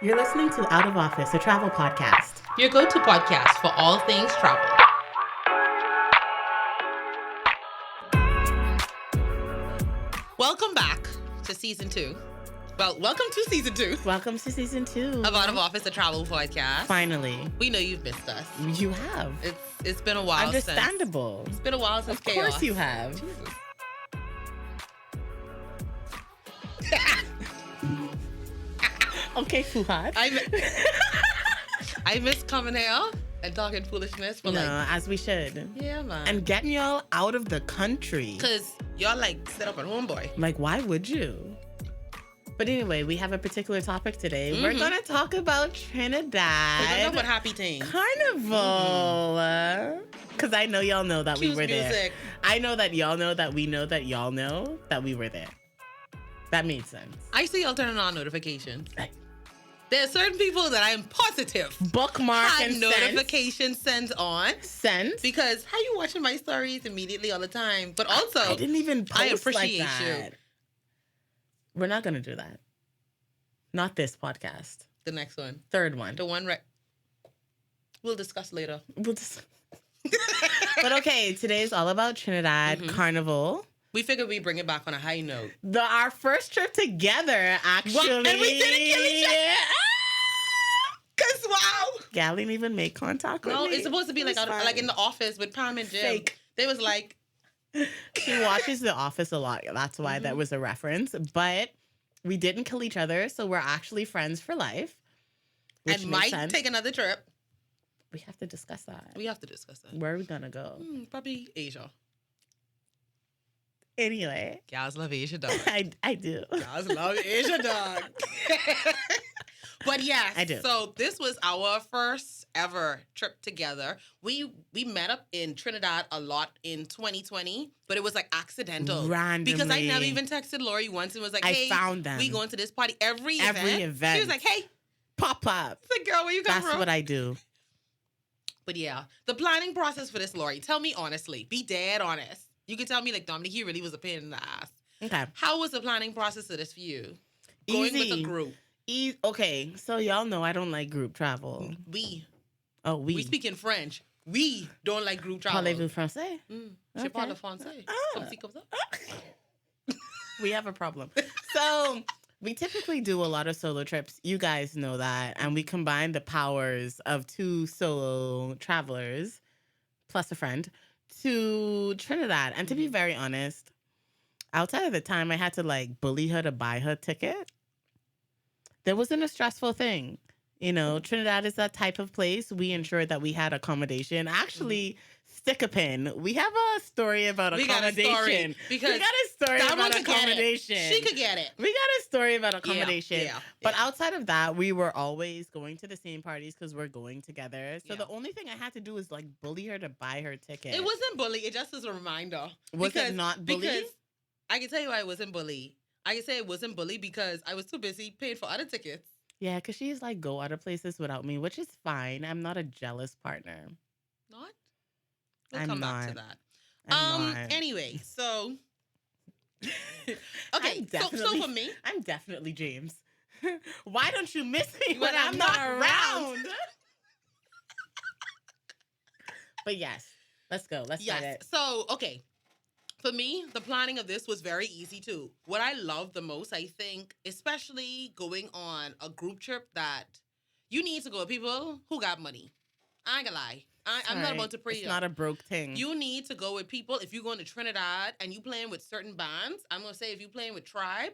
You're listening to Out of Office, a travel podcast. Your go-to podcast for all things travel. Welcome back to season 2. Well, welcome to season 2 Welcome to season 2 of Out of Office, a travel podcast. Finally. We know you've missed us. You have. It's been a while. Understandable. It's been a while since Of chaos. course you have. Jesus. Okay, Fuhad. I miss coming here and talking foolishness for as we should. yeah, man. And getting y'all out of the country. Because y'all set up at home, boy. Like, why would you? But anyway, we have a particular topic today. We're going to talk about Trinidad. We're going to talk about happy things. Carnival. Because I know y'all know that we were there. Music. I know that y'all know that we know that y'all know that we were there. That made sense. I see y'all turning on notifications. Right. There are certain people that I am positive Bookmark had and notification sends on. Sent. Because how you watching my stories immediately all the time? But also, I didn't even post I appreciate like that. you. We're not going to do that. Not this podcast. The next one. Third one. The one we'll discuss later. We'll just... But okay, today's all about Trinidad Carnival. We figured we'd bring it back on a high note. Our first trip together, actually. What? And we didn't kill each other? Because, wow. Gal didn't even make contact with No, me. it's supposed to be like in the office with Pam and Jim. Fake. They was like... She watches The Office a lot. That's why that was a reference. But we didn't kill each other, so we're actually friends for life. And might take another trip. We have to discuss that. We have to discuss that. Where are we going to go? Probably Asia. Anyway. Gals love Asia, dog. I do. Gals love Asia, dog. But yes, I do. So this was our first ever trip together. We met up in Trinidad a lot in 2020, but it was like accidental. Randomly. Because I never even texted Lori once and was like, hey, I found them. we going to this party every event. event. She was like, hey. Pop up. It's like, girl, where you come from? That's what I do. But yeah, the planning process for this, Lori, tell me honestly. Be dead honest. You can tell me, like, Dominic, he really was a pain in the ass. Okay. How was the planning process of this for you? Going Easy. with a group. Okay, so y'all know I don't like group travel. We We speak in French. We don't like group travel. Parlez-vous français? Je parle français. Comme ci, comme ça. We have a problem. So we typically do a lot of solo trips. You guys know that. And we combine the powers of 2 solo travelers plus a friend to Trinidad. And to be very honest, outside of the time I had to bully her to buy her ticket, there wasn't a stressful thing. You know, Trinidad is that type of place. We ensured that we had accommodation. Actually, stick a pin. We have a story about accommodation. We got a story about accommodation. She could get it. We got a story about accommodation. Yeah. But outside of that, we were always going to the same parties because we're going together. So the only thing I had to do was bully her to buy her ticket. It wasn't bully. It just was a reminder. Was it not bully? Because I can tell you why it wasn't bully. I can say it wasn't bully because I was too busy paying for other tickets. Yeah, because she's go other places without me, which is fine. I'm not a jealous partner. Not? We'll come back to that. I'm not. Anyway, so... Okay, so for me... I'm definitely James. Why don't you miss me when I'm not around? But yes, let's go. Let's start it. So, okay. For me, the planning of this was very easy too. What I love the most, I think, especially going on a group trip that you need to go with people who got money. I ain't gonna lie. I'm not about to pre. It's not a broke thing. You need to go with people. If you're going to Trinidad and you playing with certain bands, I'm gonna say if you playing with Tribe,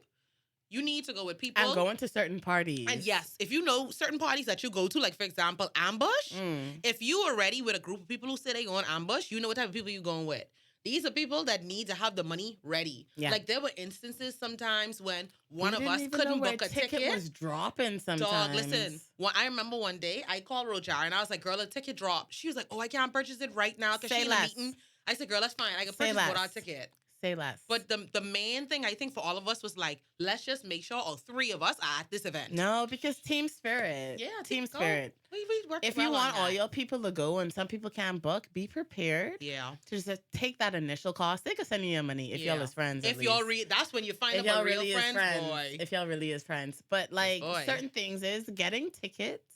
you need to go with people. I'm going to certain parties. And yes, if you know certain parties that you go to, like for example, Ambush, if you are ready with a group of people who say they go on Ambush, you know what type of people you're going with. These are people that need to have the money ready. Yeah. Like there were instances sometimes when one of us couldn't book a ticket. Was dropping sometimes. Dog, listen. I remember one day I called Rojar and I was like, "Girl, the ticket dropped." She was like, "Oh, I can't purchase it right now because she's in a meeting." I said, "Girl, that's fine. I can purchase without a ticket." Say less. But the main thing I think for all of us was like, let's just make sure all three of us are at this event. No, because team spirit. Yeah, team spirit. We worked If well you want on all that. your people to go and some people can't book, be prepared. Yeah. To just take that initial cost. They could send you your money if y'all is friends. If y'all that's when you find out y'all real friends, boy. If y'all really is friends. But like certain things is getting tickets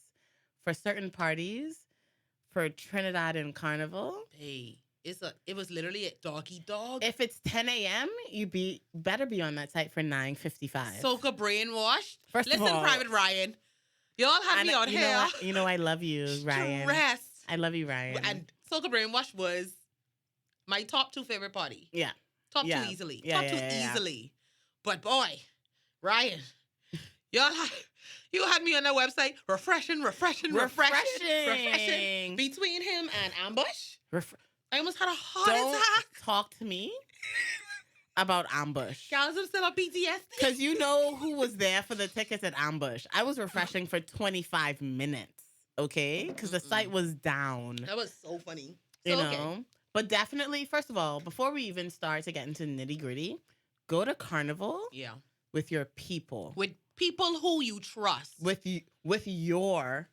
for certain parties for Trinidad and Carnival. Hey. It was literally a doggy dog. If it's 10 a.m., you better be on that site for 9:55. Soca brainwashed. Listen, of all, Private Ryan. Y'all have me out here. You know I love you, Ryan. I love you, Ryan. And Soca brainwash was my top 2 favorite party. Yeah. Top 2 easily. Yeah, top 2 easily. But boy, Ryan, you had me on that website refreshing. Between him and Ambush. I almost had a heart attack. Talk to me about Ambush. Guys, I'm still on PTSD. Because you know who was there for the tickets at Ambush. I was refreshing for 25 minutes, okay? Because the site was down. That was so funny. You know? But definitely, first of all, before we even start to get into nitty gritty, go to Carnival with your people. With people who you trust. With your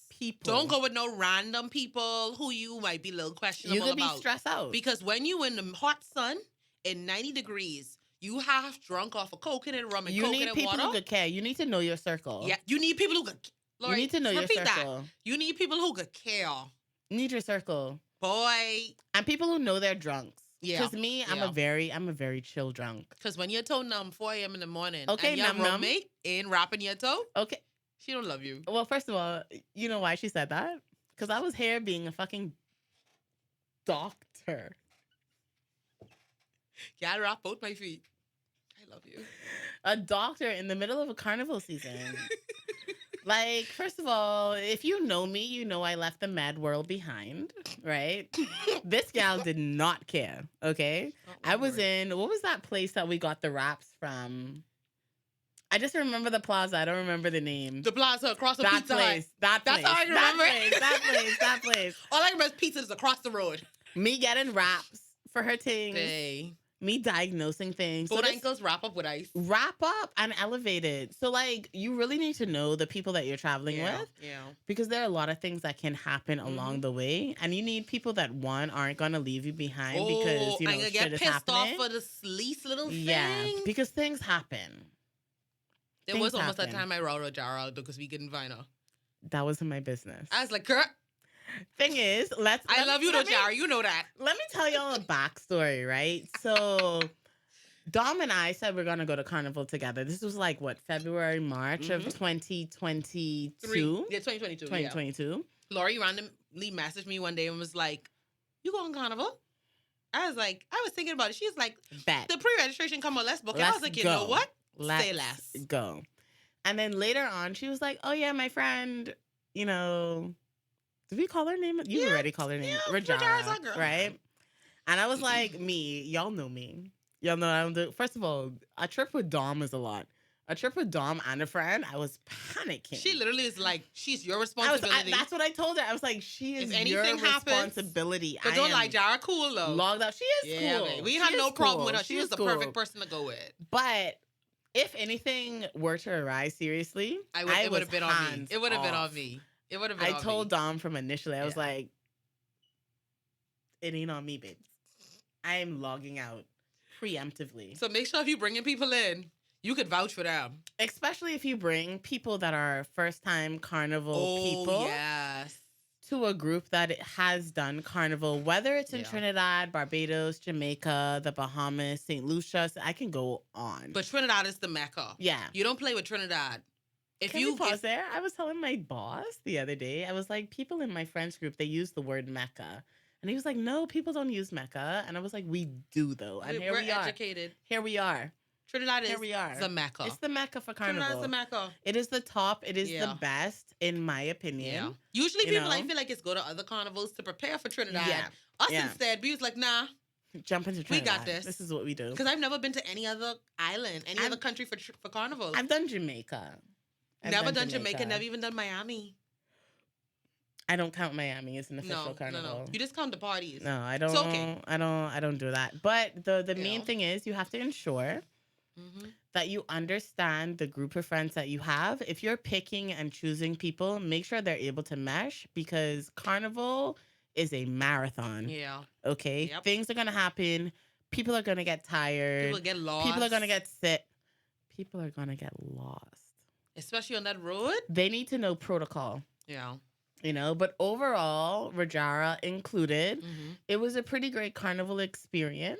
people. Don't go with no random people who you might be a little questionable about. You could be stressed out. Because when you in the hot sun in 90 degrees, you half drunk off of coconut rum and coconut water. You need people who could care. You need to know your circle. Yeah, you need people who could. Lord, you need to know your circle. You need people who could care. You need your circle. Boy. And people who know they're drunks. Yeah. Because me, I'm a very chill drunk. Because when your toe numb 4 a.m. in the morning, okay, and your roommate ain't wrapping your toe, okay, she don't love you. Well, first of all, you know why she said that? Because I was here being a fucking doctor. Yeah, I wrap both my feet. I love you. A doctor in the middle of a carnival season. Like, first of all, if you know me, you know I left the mad world behind, right? This gal did not care, okay? I was in, what was that place that we got the wraps from? I just remember the plaza. I don't remember the name. The plaza across the Pizza Hut. That's all I remember. That place. All I remember is pizza is across the road. Me getting wraps for her things. Hey. Me diagnosing things. Both ankles wrap up with ice. Wrap up and elevated. So, like, you really need to know the people that you're traveling with. Yeah. Because there are a lot of things that can happen along the way. And you need people that, one, aren't going to leave you behind because, you know, shit get is pissed happening. off for the least little thing. Yeah, because things happen. There was almost a time I routed Jara out because we couldn't find her. That wasn't my business. I was like, girl. Thing is, I love you though, Jara. You know that. Let me tell y'all a backstory, right? So, Dom and I said we're going to go to Carnival together. This was like, what, February, March of 2022? Yeah, 2022. 2022. Yeah. Lori randomly messaged me one day and was like, you going to Carnival? I was like, I was thinking about it. She was like, bet. The pre-registration come on, let's book it. I was like, you know what? Say less. Go. And then later on, she was like, oh yeah, my friend, you know, did we call her name? You already called her name. Rajara, right? And I was like, y'all know me. Y'all know I don't do. First of all, a trip with Dom is a lot. A trip with Dom and a friend, I was panicking. She literally is like, she's your responsibility. That's what I told her. I was like, she is your responsibility. But don't lie, Jara cool though. Logged out. She is cool. Man. We had no problem with her. She was the perfect person to go with. But if anything were to arise seriously, it would have been on me. It would have been on me. It would have been on me. I told Dom from initially, I was like, it ain't on me, babes. I am logging out preemptively. So make sure if you bringing people in, you could vouch for them. Especially if you bring people that are first-time Carnival people. Yes. To a group that has done Carnival, whether it's in Trinidad, Barbados, Jamaica, the Bahamas, St. Lucia, I can go on. But Trinidad is the Mecca. Yeah. You don't play with Trinidad. Can we pause there? I was telling my boss the other day, I was like, people in my friends group, they use the word Mecca. And he was like, no, people don't use Mecca. And I was like, we do though. And here we are. We're educated. Here we are. Trinidad is the Mecca. It's the Mecca for Carnival. Trinidad is the Mecca. It is the top. It is the best, in my opinion. Yeah. Usually people, I feel like, it's go to other carnivals to prepare for Trinidad. Yeah. Us instead, we was like, nah. Jump into Trinidad. We got this. This is what we do. Because I've never been to any other island, any other country for carnivals. I've done Jamaica. Never done Jamaica. Never even done Miami. I don't count Miami as an official No, no, no. carnival. You just count the parties. No, I So don't. okay. I don't do that. But the main Yeah. thing is you have to ensure Mm-hmm. that you understand the group of friends that you have. If you're picking and choosing people, make sure they're able to mesh because carnival is a marathon. Yeah. Okay? Yep. Things are going to happen. People are going to get People tired. get People are lost. going to get sick. People are going to get lost. Especially on that road. They need to know protocol. Yeah. But overall, Rajara included, Mm-hmm. it was a pretty great carnival experience.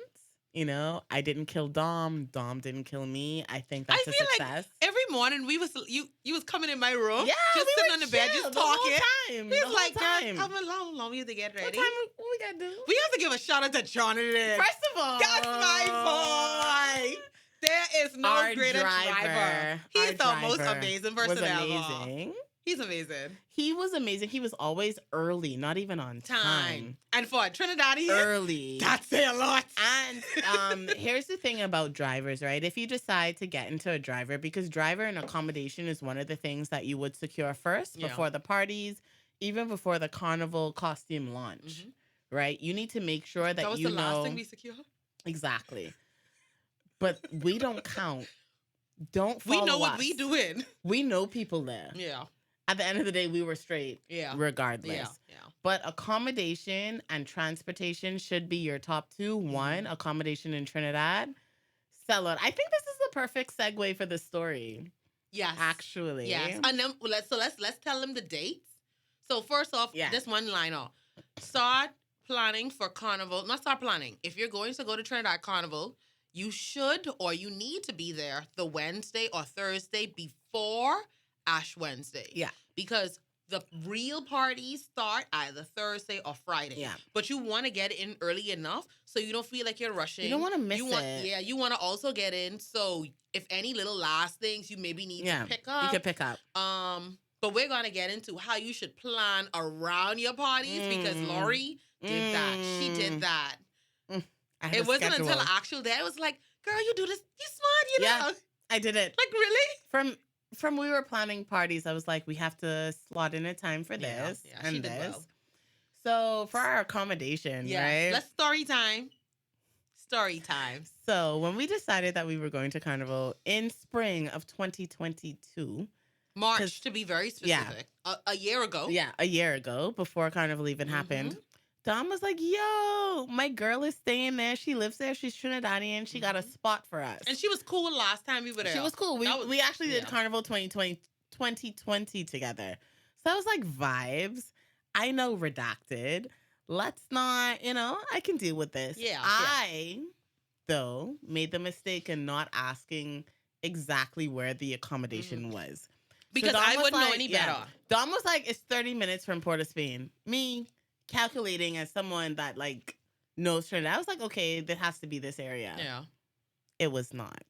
I didn't kill Dom. Dom didn't kill me. I think I that's a feel success. like every morning you was coming in my room. Yeah, just we sitting were on the bed, chill just the whole talking. time. He's The whole like, time. girl, how long you to get What ready? time we gotta do? We have to give a shout out to Jonathan. First of all, That's my boy. There is no our greater driver. He's the most driver amazing person was ever. amazing. He's amazing. He was amazing. He was always early, not even on time. And for a Trinidadian, Early. that's say a lot. And here's the thing about drivers, right? If you decide to get into a driver, because driver and accommodation is one of the things that you would secure first before the parties, even before the carnival costume launch, right? You need to make sure that was you the know last thing we secure. Exactly. But we don't count. Don't follow We know us. what we doing. We know people there. Yeah. At the end of the day, we were straight. Yeah. Regardless. Yeah. But accommodation and transportation should be your top two. One, accommodation in Trinidad. Sell it. I think this is the perfect segue for the story. Yes. Actually. Yes. And then let's tell them the dates. So first off, this one line off. Start planning for carnival. Not start planning. If you're going to go to Trinidad Carnival, you should or you need to be there the Wednesday or Thursday before Ash Wednesday. Yeah. Because the real parties start either Thursday or Friday. Yeah. But you want to get in early enough so you don't feel like you're rushing. You don't want to miss it. Yeah, you want to also get in so if any little last things you maybe need to pick up. You can pick up. But we're going to get into how you should plan around your parties because Lori did that. She did that. It wasn't until the actual day I was like, girl, you do this. You smart, know. I did it. Like, really? From we were planning parties, I was like, we have to slot in a time for this and this. Well. So for our accommodation, right? Let's story time. Story time. So when we decided that we were going to Carnival in spring of 2022. March, to be very specific. Yeah. A year ago. Yeah, a year ago, before Carnival even happened. Dom was like, yo, my girl is staying there. She lives there. She's Trinidadian. She got a spot for us. And she was cool last time we were there. She was cool. We actually did Carnival 2020 together. So I was like, vibes. I know redacted. Let's not, I can deal with this. Yeah. I, though, made the mistake in not asking exactly where the accommodation was. Because so I wouldn't know any better. Dom was like, it's 30 minutes from Port of Spain. Me calculating as someone that knows Trinidad, I was like, okay, there has to be this area. Yeah. It was not.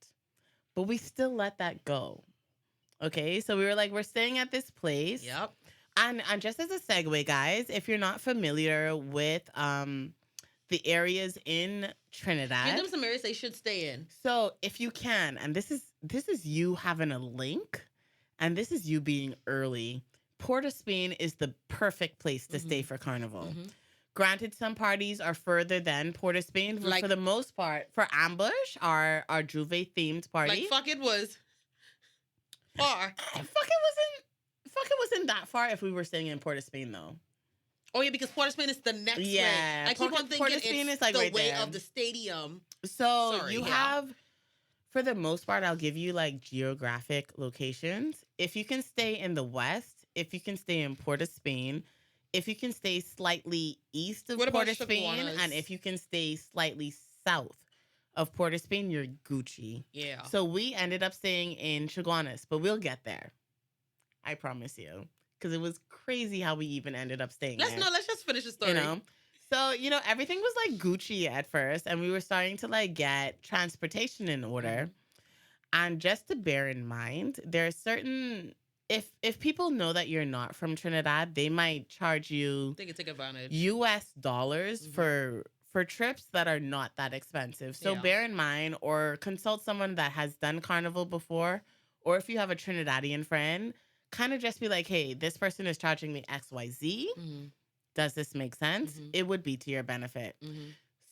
But we still let that go. Okay, so we were like, we're staying at this place. Yep. And just as a segue, guys, if you're not familiar with the areas in Trinidad, give them some areas they should stay in. So if you can, and this is you having a link, and this is you being early. Port of Spain is the perfect place to stay for Carnival. Granted, some parties are further than Port of Spain, but for the most part, for Ambush, our Juve themed party, like fuck it was far. Fuck it wasn't that far if we were staying in Port of Spain though. Oh yeah, because Port of Spain is the next way. I keep on thinking it's like the right way there. Of the stadium. So have, for the most part, I'll give you geographic locations. If you can stay in the west, if you can stay in Port of Spain, if you can stay slightly east of Port of Spain, and if you can stay slightly south of Port of Spain, you're Gucci. Yeah. So we ended up staying in Chaguanas, but we'll get there. I promise you. Because it was crazy how we even ended up staying there. Let's just finish the story. So, everything was Gucci at first, and we were starting to get transportation in order. And just to bear in mind, there are certain, if people know that you're not from Trinidad, they might charge you they can take advantage. US dollars for trips that are not that expensive. So bear in mind or consult someone that has done Carnival before, or if you have a Trinidadian friend, kind of just be like, hey, this person is charging me XYZ. Does this make sense? It would be to your benefit.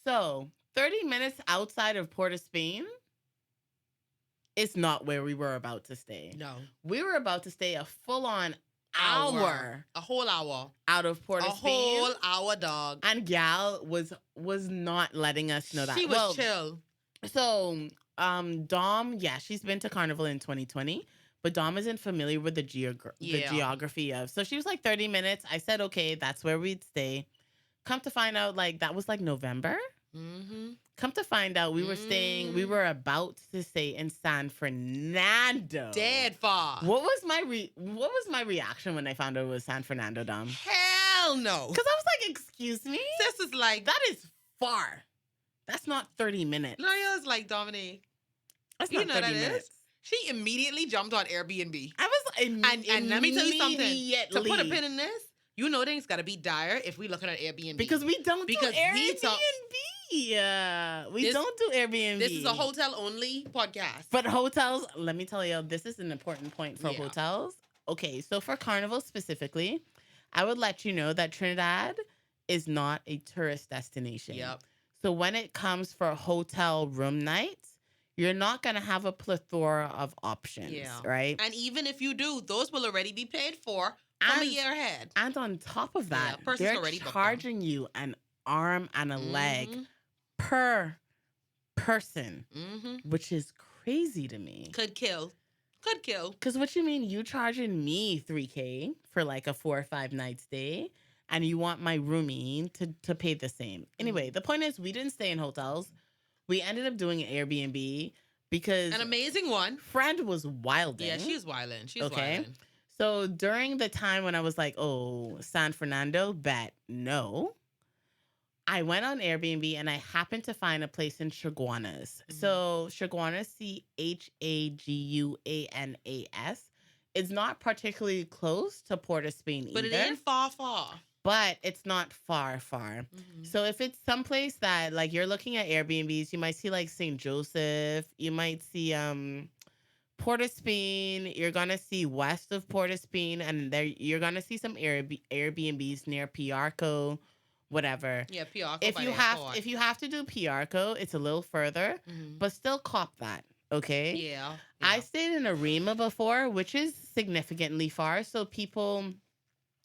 So 30 minutes outside of Port of Spain is not where we were about to stay. No. We were about to stay a full-on hour. A whole hour. Out of Port of Spain. A whole hour, dog. And gal was not letting us know that. She was chill. So, Dom, yeah, she's been to Carnival in 2020, but Dom isn't familiar with the geography of. So she was like 30 minutes. I said, okay, that's where we'd stay. Come to find out, like, that was like November. Come to find out, we were about to stay in San Fernando. Dead far. What was my reaction when I found out it was San Fernando, Dom? Hell no. Because I was like, excuse me? Sis is like, that is far. That's not 30 minutes. Laria's like, Dominique, that's not 30 minutes. She immediately jumped on Airbnb. I was and let me tell you something. To put a pin in this, you know things got to be dire if we looking at Airbnb. Because we don't do Airbnb. We don't do Airbnb. This is a hotel-only podcast. But hotels, let me tell you, this is an important point for hotels. Okay, so for Carnival specifically, I would let you know that Trinidad is not a tourist destination. Yep. So when it comes for hotel room nights, you're not going to have a plethora of options, right? And even if you do, those will already be paid for from a year ahead. And on top of that, they're charging you an arm and a leg per person, which is crazy to me. Could kill. Because what you mean, you charging me $3,000 for like a 4 or 5 night stay, and you want my roomie to pay the same. Anyway, the point is, we didn't stay in hotels. We ended up doing an Airbnb because... An amazing one. Friend was wilding. Yeah, she's wilding. She's wilding. So during the time when I was like, oh, San Fernando, bet no. I went on Airbnb and I happened to find a place in Chaguanas. So Chaguanas, Chaguanas, is not particularly close to Port of Spain but either. But it ain't far. But it's not far. So if it's someplace that, like, you're looking at Airbnbs, you might see, like, St. Joseph. You might see Port of Spain. You're going to see west of Port of Spain. And there you're going to see some Airbnbs near Piarco, whatever. Yeah, Piarco. If you have to do Piarco, it's a little further. But still cop that, okay? Yeah. I stayed in Arima before, which is significantly far. So people...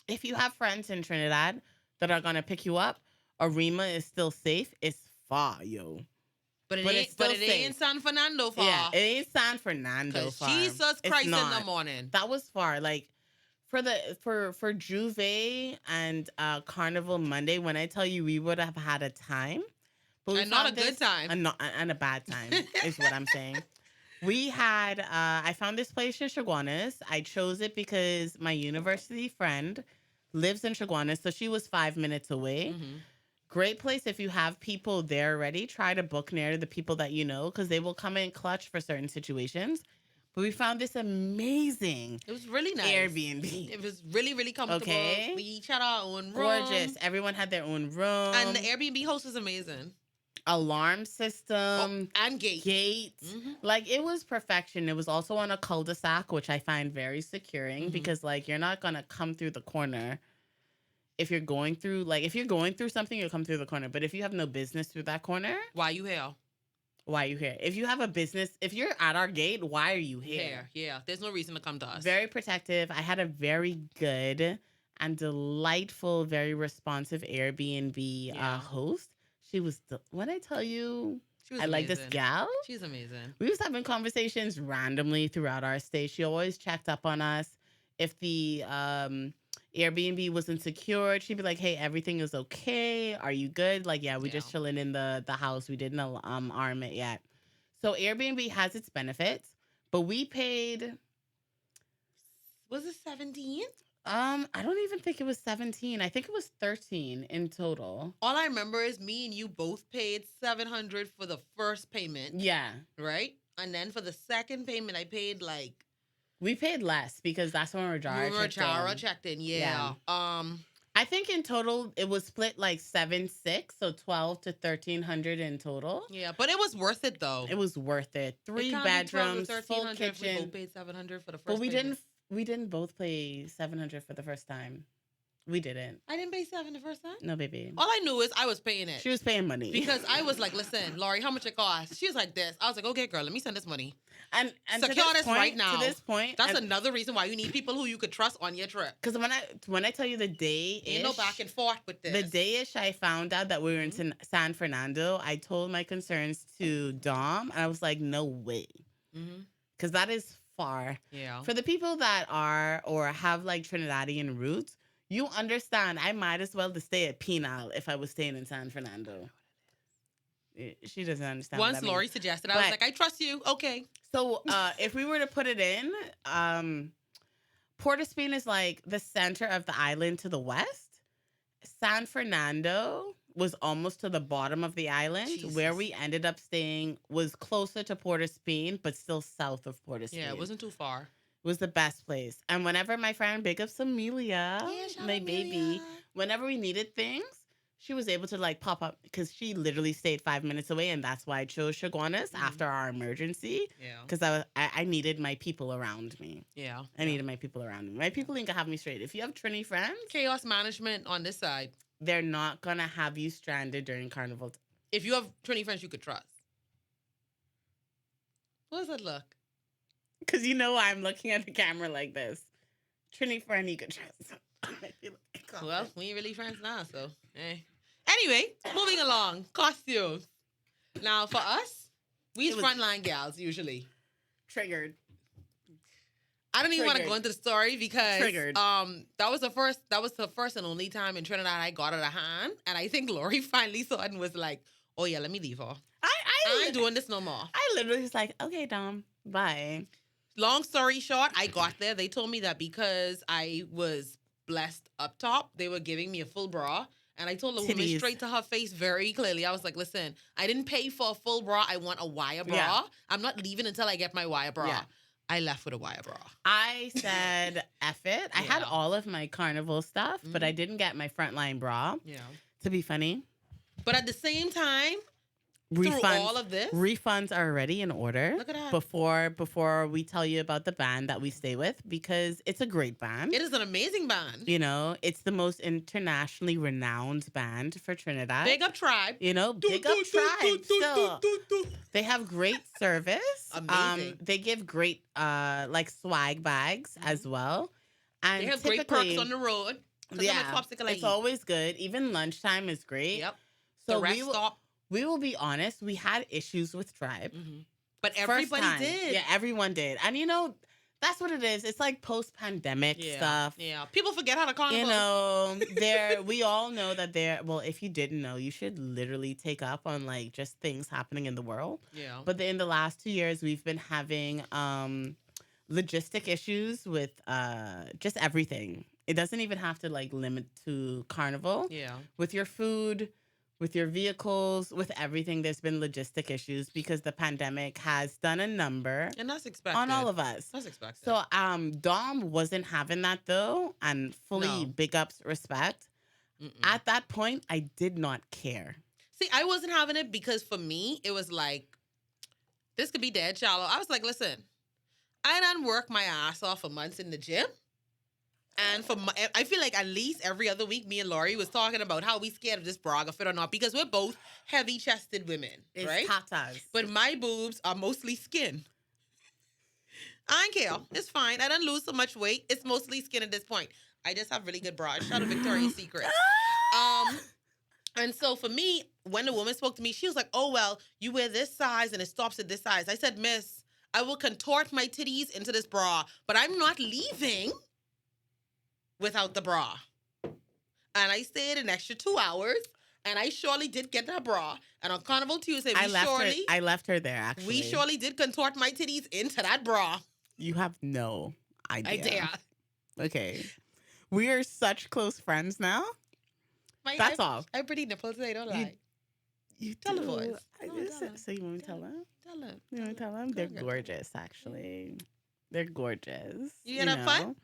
If you have friends in Trinidad that are going to pick you up, Arima is still safe. It's far, yo. But it ain't San Fernando far. Yeah, it ain't San Fernando far. Jesus Christ in the morning. That was far. Like, for Juve and Carnival Monday, when I tell you we would have had a time. But and not a good time. And a bad time is what I'm saying. We had, I found this place in Chaguanas. I chose it because my university friend lives in Chaguanas, so she was 5 minutes away. Great place if you have people there already. Try to book near the people that you know, because they will come in clutch for certain situations. But we found this amazing. It was really nice. Airbnb. It was really, really comfortable. Okay. We each had our own room. Gorgeous. Everyone had their own room. And the Airbnb host was amazing. Alarm system and gates. Like, it was perfection. It was also on a cul-de-sac, which I find very securing because, like, you're not gonna come through the corner if you're going through something. You'll come through the corner, but if you have no business through that corner, why you here? If you have a business, if you're at our gate, why are you here? Yeah, there's no reason to come to us. Very protective. I had a very good and delightful, very responsive Airbnb host. She was, when I tell you, I like this gal. She's amazing. We was having conversations randomly throughout our stay. She always checked up on us. If the Airbnb wasn't secured, she'd be like, hey, everything is okay. Are you good? Like, yeah, we're just chilling in the house. We didn't arm it yet. So Airbnb has its benefits, but we paid... Was it 17? I don't even think it was 17. I think it was 13 in total. All I remember is me and you both paid $700 for the first payment. Yeah. Right? And then for the second payment, I paid like... We paid less because that's when Rajara checked in. Yeah. I think in total it was split like 7-6, so 12 to 1,300 in total. Yeah, but it was worth it though. It was worth it. 3 bedrooms, full kitchen. We both paid $700 for the first. But We didn't both pay 700 for the first time. We didn't. I didn't pay 7 the first time. No, baby. All I knew is I was paying it. She was paying money. Because I was like, listen, Lori, how much it cost? She was like this. I was like, okay, girl, let me send this money. And secure this right now. To this point, that's another reason why you need people who you could trust on your trip. Because when I tell you the day, ain't no back and forth with this. The day-ish I found out that we were in San Fernando, I told my concerns to Dom, and I was like, no way, because that is far. Yeah. For the people that are or have like Trinidadian roots, you understand. I might as well to stay at Penal if I was staying in San Fernando. She doesn't understand. Once Lori suggested, I was like, I trust you. Okay. So if we were to put it in, Port of Spain is like the center of the island to the west. San Fernando was almost to the bottom of the island. Jesus. Where we ended up staying was closer to Port of Spain, but still south of Port of Spain. Yeah, it wasn't too far. It was the best place. And whenever my friend, big ups Amelia, my baby, whenever we needed things, she was able to like pop up because she literally stayed 5 minutes away, and that's why I chose Chaguanas after our emergency. Yeah, because I needed my people around me. Yeah, I needed my people around me. My people ain't gonna have me straight. If you have Trini friends, chaos management on this side, they're not gonna have you stranded during Carnival. If you have Trini friends you could trust, what does that look? Because I'm looking at the camera like this. Trini friend you could trust. Well, we ain't really friends now, so hey. Anyway, moving along. Costumes. Now, for us, we's frontline gals usually. Triggered. I don't even want to go into the story because that was the first and only time in Trinidad I got out of hand, and I think Lori finally saw it and was like, "Oh yeah, let me leave her. I ain't doing this no more." I literally was like, "Okay, Dom, bye." Long story short, I got there. They told me that because I was blessed up top, they were giving me a full bra. And I told the woman straight to her face very clearly. I was like, listen, I didn't pay for a full bra. I want a wire bra. Yeah. I'm not leaving until I get my wire bra. Yeah. I left with a wire bra. I said, F it. I had all of my Carnival stuff, but I didn't get my frontline bra. Yeah. To be funny. But at the same time, through all of this, refunds are already in order. Look at that. Before we tell you about the band that we stay with, because it's a great band. It is an amazing band. It's the most internationally renowned band for Trinidad. Big up Tribe. Big up Tribe. Still, they have great service. Amazing. They give great like swag bags as well. And they have great perks on the road. Yeah, it's always good. Even lunchtime is great. Yep. So the rest stop. We will be honest, we had issues with Tribe. But everybody did. Yeah, everyone did. And that's what it is. It's like post-pandemic stuff. Yeah. People forget how to Carnival. We all know that if you didn't know, you should literally take up on like just things happening in the world. Yeah. But in the last 2 years, we've been having logistic issues with just everything. It doesn't even have to like limit to Carnival. Yeah. With your food, with your vehicles, with everything, there's been logistic issues because the pandemic has done a number. And that's expected. On all of us. That's expected. So Dom wasn't having that though, and fully big ups, respect. At that point, I did not care. See, I wasn't having it because for me, it was like, this could be dead shallow. I was like, listen, I done work my ass off for months in the gym. And I feel like at least every other week, me and Lori was talking about how we scared of this bra fit or not because we're both heavy-chested women, right? Tatas. But my boobs are mostly skin. I don't care. It's fine. I don't lose so much weight. It's mostly skin at this point. I just have really good bras. Shout out Victoria's Secret. And so for me, when the woman spoke to me, she was like, "Oh well, you wear this size and it stops at this size." I said, "Miss, I will contort my titties into this bra, but I'm not leaving without the bra." And I stayed an extra 2 hours, and I surely did get that bra. And on Carnival Tuesday, I left her there, actually. We surely did contort my titties into that bra. You have no idea. Idea. Okay. We are such close friends now. That's all. I have pretty nipples, I don't lie. You tell the boys. So you want me to tell them? Tell them. You want me to tell them? They're gorgeous, actually. They're gorgeous. You have fun?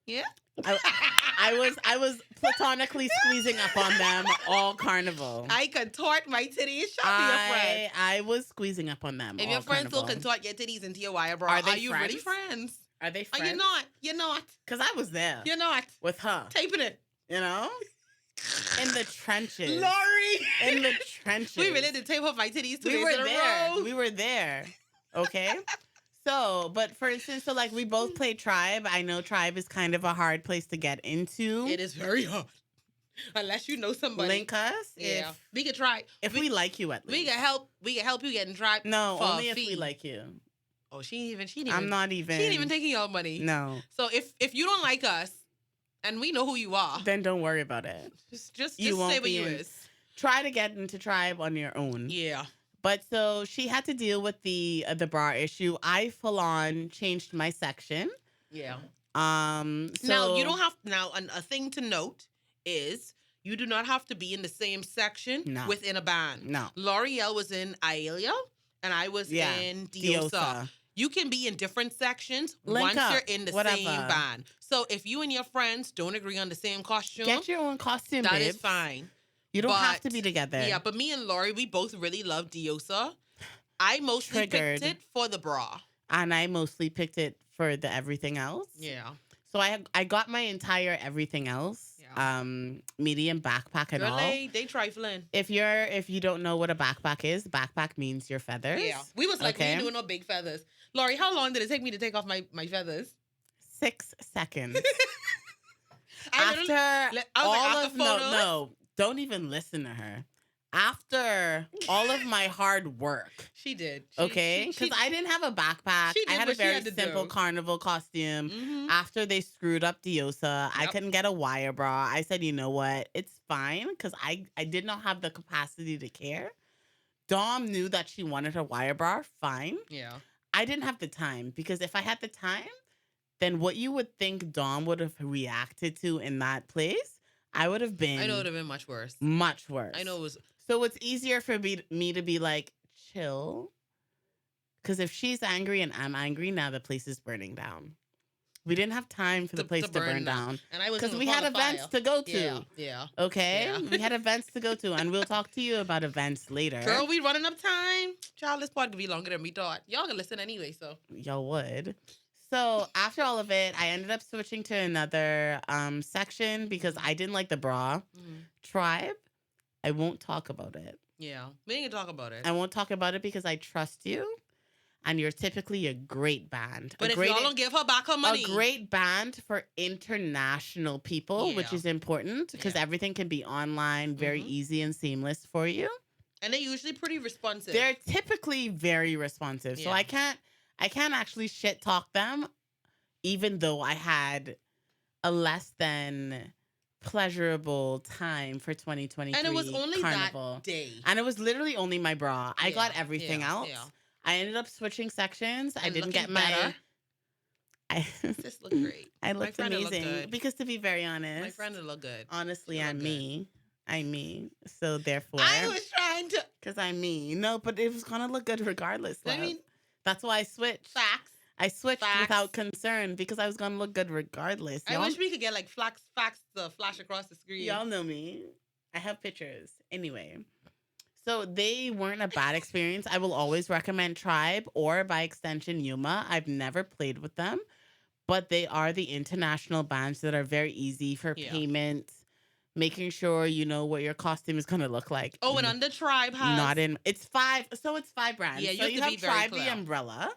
Yeah. I was platonically squeezing up on them all Carnival. I contort my titties. Show me your friends. I was squeezing up on them. If your friends will contort your titties into your wire bra, are you really friends? Are they Oh, friends? you're not. You're not. Because I was there. You're not. With her. Taping it. You know? In the trenches. Lori. In the trenches. We really did tape her my titties 2 we days were in a there. row. We were there. Okay? So, but for instance, so like we both played Tribe. I know Tribe is kind of a hard place to get into. It is very hard. Unless you know somebody. Link us. Yeah. If we could try. If we like you at least. We can help you get in Tribe. No, for only a if we fee. like you. Oh, she ain't even. I'm not even. She ain't even taking your money. No. So if you don't like us, and we know who you are, then don't worry about it. Just you won't say what be you in. is. Try to get into Tribe on your own. Yeah. But so she had to deal with the bra issue. I full on changed my section. Yeah. So now you don't have a thing to note is you do not have to be in the same section within a band. No. L'Oreal was in Ailia and I was in Diosa. You can be in different sections once you're in the same band. So if you and your friends don't agree on the same costume, get your own costume. That is fine. You don't have to be together. Yeah, but me and Lori, we both really love Diosa. I mostly picked it for the bra. And I mostly picked it for the everything else. Yeah. So I got my entire everything else. Yeah. Medium backpack and all. They trifling. If you don't know what a backpack is, backpack means your feathers. Yeah. We was like, we ain't doing no big feathers. Lori, how long did it take me to take off my feathers? 6 seconds. No, don't even listen to her. After all of my hard work. She did. Okay? Because I didn't have a backpack. I had a very simple carnival costume. Mm-hmm. After they screwed up Diosa, I couldn't get a wire bra. I said, you know what? It's fine because I did not have the capacity to care. Dom knew that she wanted her wire bra. Fine. Yeah. I didn't have the time because if I had the time, then what you would think Dom would have reacted to in that place, I would have been. I know it would have been much worse. Much worse. I know it was. So it's easier for me to be like, chill. Because if she's angry and I'm angry, now the place is burning down. We didn't have time for the place to burn down. And I was because we had events to go to. Yeah. Okay? Yeah. We had events to go to. And we'll talk to you about events later. Girl, we running up time. Child, this pod could be longer than we thought. Y'all can listen anyway, so. Y'all would. So after all of it, I ended up switching to another section because I didn't like the bra. Tribe. I won't talk about it. Yeah, we ain't gonna talk about it. I won't talk about it because I trust you, and you're typically a great band. But if y'all don't give her back her money. A great band for international people, which is important because everything can be online, very easy and seamless for you. And they're usually pretty responsive. They're typically very responsive. So I can't actually shit talk them, even though I had a less than pleasurable time for 2023 and it was only Carnival. That day. And it was literally only my bra. I got everything else. Yeah. I ended up switching sections. And I didn't get my... This looked great. I looked amazing. Because to be very honest... My friend would look good. Honestly, I'm me. I'm me. So therefore... I was trying to... Because I'm me. No, but it was going to look good regardless. Love. I mean... That's why I switched. Facts. I switched without concern because I was going to look good regardless. I wish we could get like facts to flash across the screen. Y'all know me. I have pictures. Anyway. So they weren't a bad experience. I will always recommend Tribe or by extension Yuma. I've never played with them, but they are the international bands that are very easy for payment, making sure you know what your costume is going to look like. Oh, and under Tribe has... Not in... It's 5 brands. Yeah, you have Tribe the Umbrella,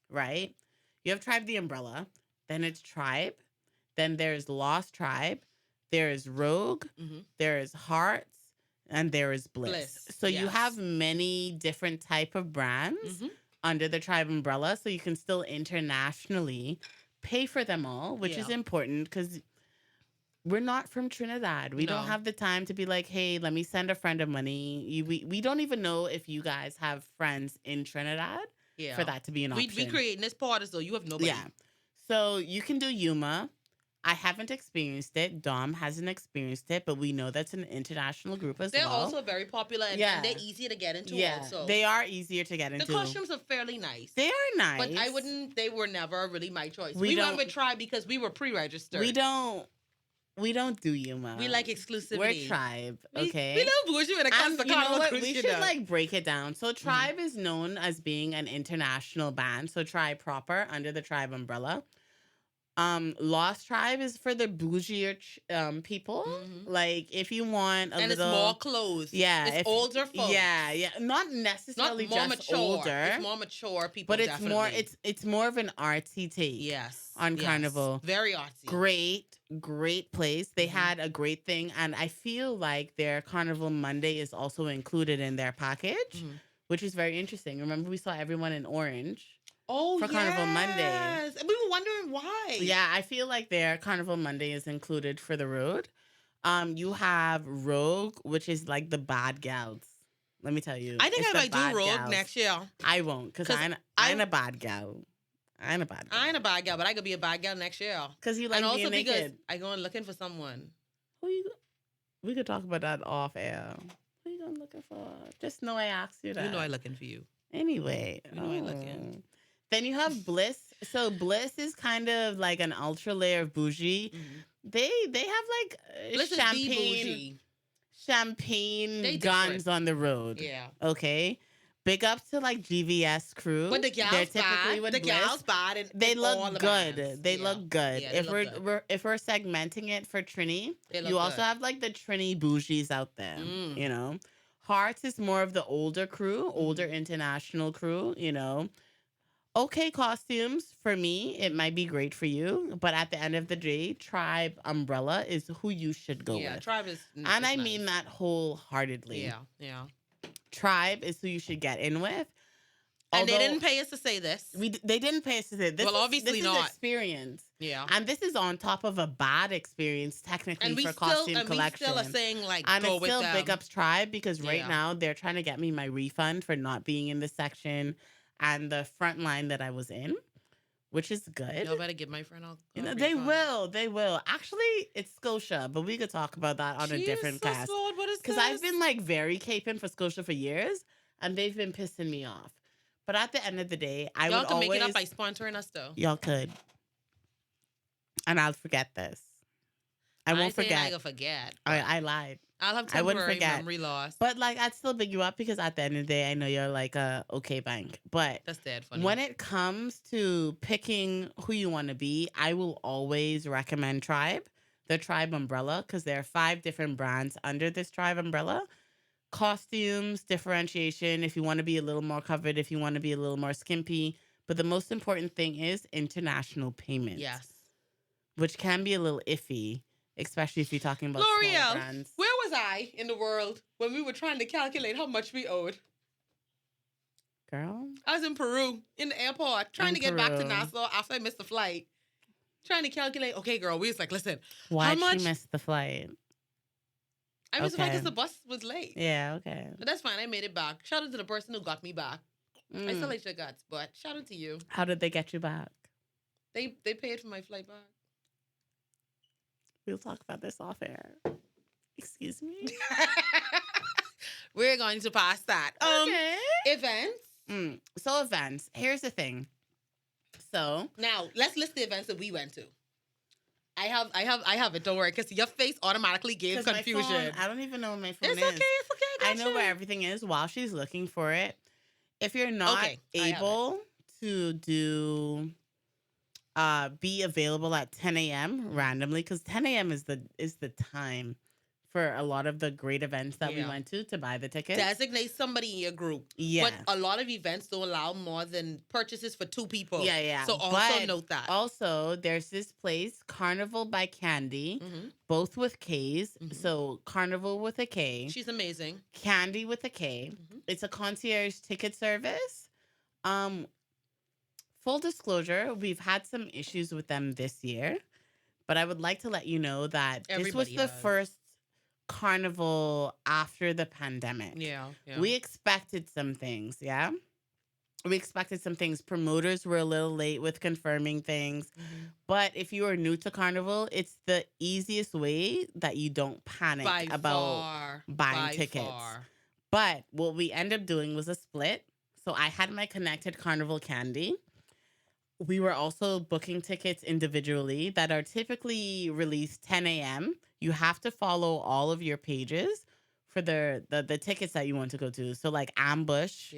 right? You have Tribe the Umbrella. Then it's Tribe. Then there's Lost Tribe. There is Rogue. There is Hearts. And there is Bliss. So you have many different type of brands under the Tribe umbrella. So you can still internationally pay for them all, which is important because we're not from Trinidad. We don't have the time to be like, hey, let me send a friend of money. We don't even know if you guys have friends in Trinidad. Yeah. For that to be an option. We creating this part as though you have nobody. Yeah. So you can do Yuma. I haven't experienced it. Dom hasn't experienced it, but we know that's an international group as They're well. They're also very popular and they're easier to get into also. They are easier to get into. The costumes are fairly nice. They are nice. But they were never really my choice. We went with Tribe because we were pre-registered. We don't do Yuma. We like exclusivity. We're Tribe, okay? We love bullshit when it comes to Carnival. We should like break it down. So Tribe is known as being an international band. So Tribe proper under the Tribe umbrella. Lost Tribe is for the bougier people. Hmm. Like if you want a And it's little, more clothes. yeah, It's if older folks. yeah, not Not necessarily more just mature. older, It's more mature people, but definitely. it's more of an artsy take Yes. on Yes. Carnival. Very artsy. Great place. They Hmm. had a great thing, and I feel like their Carnival Monday is also included in their package, Hmm. which is very interesting. Remember, we saw everyone in orange Oh, for Carnival Monday. yes. And we were wondering why. Yeah, I feel like their Carnival Monday is included for the road. You have Rogue, which is like the bad gals. Let me tell you, I think it's I the might do bad Rogue gals. next year. I won't, cause Because I'm a bad gal. I'm a bad gal. I ain't a bad girl, but I could be a bad girl next year. Cause you And like also being because naked. I going looking for someone. Who you? We could talk about that off air. Who you going looking for? Just know I asked you that. You know I looking for you. Anyway, You know I looking. Then you have Bliss. So Bliss is kind of like an ultra layer of bougie. Mm-hmm. They have like Bliss is the bougie. champagne They guns different. on the road. Yeah. Okay. Big ups to like GVS crew. But the They're gals typically bad. with The Bliss. gals bad. And They all look the good. bands. They Yeah. look good. Yeah, they look good. If we're segmenting it for Trini, They look you also good. have like the Trini bougies out there. Mm. You know, Hearts is more of the older crew, older Mm. international crew. You know, okay costumes for me. It might be great for you, but at the end of the day, Tribe Umbrella is who you should go Yeah, with, Tribe is and I nice. mean that wholeheartedly. Yeah, yeah. Tribe is who you should get in with. And they Although didn't pay us to say this. they didn't pay us to say this. Well, obviously this is not. experience. Yeah. And this is on top of a bad experience technically And we for still, costume and we collection. still are saying like And go it's with still them. Big Ups Tribe because right Yeah. now they're trying to get me my refund for not being in the section and the front line that I was in, which is good. Y'all better give my friend a You know, refund. they will. Actually, it's Scotia, but we could talk about that on a different Jesus cast. Lord, what is Because this? I've been like very caping for Scotia for years, and they've been pissing me off. But at the end of the day, Y'all would can always make it up by sponsoring us though. y'all could, and I'll forget this. I won't saying I forget. gonna forget. I lied. I'll have I wouldn't temporary forget. memory loss. But like, I'd still big you up because at the end of the day, I know you're like a okay bank. But That's dead funny. when it comes to picking who you want to be, I will always recommend Tribe, the Tribe umbrella, because there are 5 different brands under this Tribe umbrella. Costumes, differentiation, if you want to be a little more covered, if you want to be a little more skimpy. But the most important thing is international payment. Yes. Which can be a little iffy, especially if you're talking about smaller L'Oreal, brands. where was I in the world when we were trying to calculate how much we owed? Girl. I was in Peru, in the airport, trying to get back to Nassau after I missed the flight. Trying to calculate, okay, girl, we was like, listen, Why'd how much? she miss the flight? I missed the flight Okay. because the bus was late. Yeah, okay. But that's fine, I made it back. Shout out to the person who got me back. I still ate your guts, but shout out to you. How did they get you back? They paid for my flight back. We'll talk about this off air. Excuse me. We're going to pass that. Okay. Events. So events. Here's the thing. So now let's list the events that we went to. I have it. Don't worry, because your face automatically gave confusion. Phone, I don't even know what my phone is. It's okay. I know where everything is while she's looking for it. If you're not able to do be available at 10 a.m. randomly, because 10 a.m. is the time for a lot of the great events that we went to buy the tickets. Designate somebody in your group. Yeah. But a lot of events don't allow more than purchases for 2 people. Yeah, yeah. So also note that. Also, there's this place, Carnival by Candy, both with K's. So Carnival with a K. She's amazing. Candy with a K. It's a concierge ticket service. Full disclosure, we've had some issues with them this year, but I would like to let you know that this was the first Carnival after the pandemic. Yeah. We expected some things, yeah? We expected some things. Promoters were a little late with confirming things. But if you are new to Carnival, it's the easiest way that you don't panic about buying tickets. But what we ended up doing was a split. So I had my connected Carnival Candy. We were also booking tickets individually that are typically released 10 a.m. You have to follow all of your pages for the tickets that you want to go to. So like Ambush,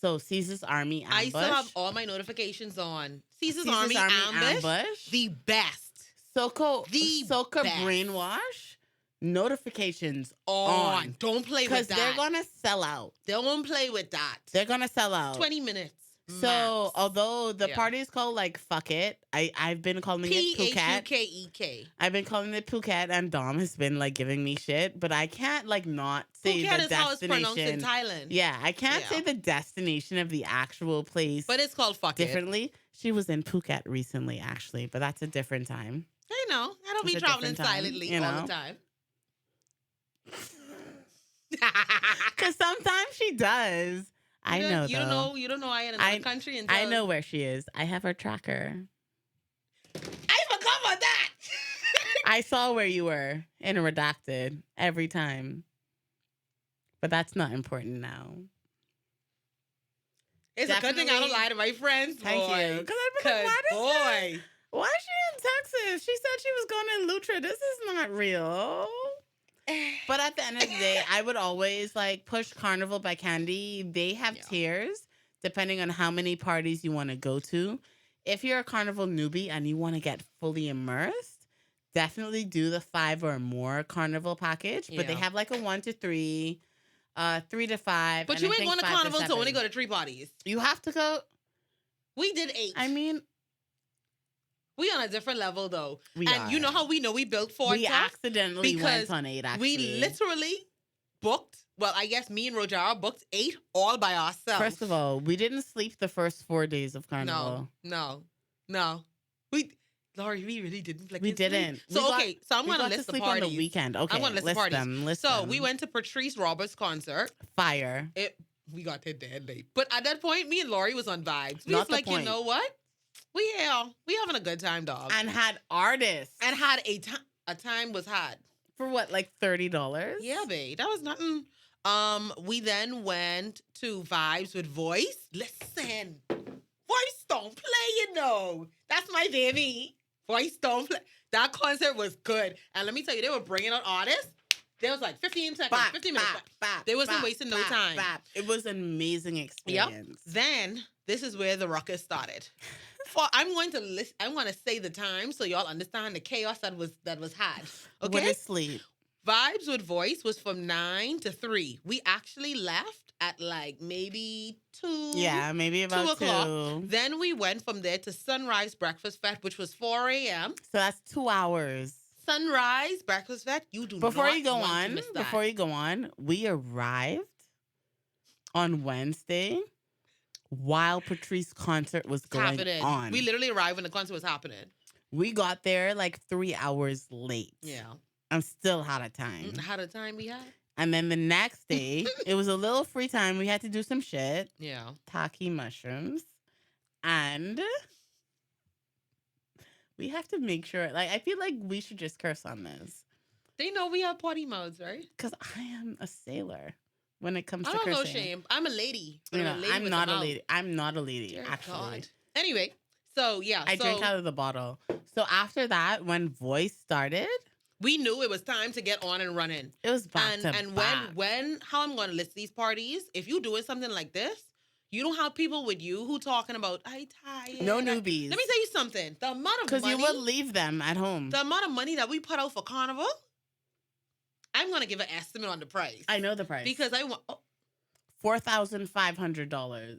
So Caesar's Army Ambush. I still have all my notifications on. Caesar's Army Ambush. The best. Soca best. Brainwash. Notifications on. Don't play with that. Because they're going to sell out. Don't play with that. They're going to sell out. 20 minutes. So, max. Although the party is called like Fuck It, I've been calling it Phuket. Phuket. I've been calling it Phuket, and Dom has been like giving me shit, but I can't like not say Phuket the is destination. how it's pronounced in Thailand. Yeah, I can't say the destination of the actual place. But it's called Fuck It. Differently. She was in Phuket recently, actually, but that's a different time. I know. I don't be traveling silently all the time. Because sometimes she does. I know. You don't know. You don't know I in another country. I know where she is. I have her tracker. I forgot about that. I saw where you were in redacted every time, but that's not important now. It's a good thing I don't lie to my friends. Thank you. Because I've been like, why is she in Texas? She said she was going to Lutra. This is not real. But at the end of the day, I would always like push Carnival by Candy. They have tiers depending on how many parties you want to go to. If you're a Carnival newbie and you want to get fully immersed, definitely do the 5 or more Carnival package. But they have like a 1 to 3, 3 to 5. But you ain't going to Carnival to only go to 3 parties. You have to go. We did 8. I mean, we on a different level though. And you know how we know we built for We accidentally went on 8, actually. We literally booked, well, I guess me and Rojara booked 8 all by ourselves. First of all, we didn't sleep the first 4 days of Carnival. No. Lori, we really didn't. We didn't. So, so I'm going to list the parties. On the weekend. Okay, I'm going to list the parties. So, we went to Patrice Roberts' concert. Fire. We got there dead late. But at that point, me and Lori was on vibes. We was like, you know what? We having a good time, dog. And had artists. And had a time was had. For what, like $30? Yeah, babe. That was nothing. We then went to Vibes with Voice. Listen. Voice don't play, you know. That's my baby. Voice don't play. That concert was good. And let me tell you, they were bringing out artists. There was like 15 seconds, 15 minutes. They wasn't wasting no time. It was an amazing experience. Yep. Then, this is where the ruckus started. I'm going to say the time so y'all understand the chaos that was had. Okay. What is sleep? Vibes with Voice was from 9 to 3. We actually left at like maybe 2. Yeah, maybe about 2 o'clock. Then we went from there to Sunrise Breakfast Fest, which was 4 a.m. So that's 2 hours. Sunrise Breakfast Fest. You do before not you go want on. To miss that. Before you go on, we arrived on Wednesday while Patrice's concert was going on. We literally arrived when the concert was happening. We got there like 3 hours late. Yeah. I'm still out of time. How the time we had? And then the next day, it was a little free time. We had to do some shit. Yeah. Taki mushrooms. And we have to make sure, like, I feel like we should just curse on this. They know we have party modes, right? Because I am a sailor when it comes to cursing. I don't know, shame. I'm a lady. I'm not a lady. I'm not a lady, Dear actually. God. Anyway, so yeah. I drink out of the bottle. So after that, when Voice started, we knew it was time to get on and running. It was back to back. when how I'm going to list these parties, if you're doing something like this, you don't have people with you who talking about, I tired. No newbies. Let me tell you something. The amount of money. Because you will leave them at home. The amount of money that we put out for Carnival, I'm going to give an estimate on the price. I know the price. Because I want... $4,500.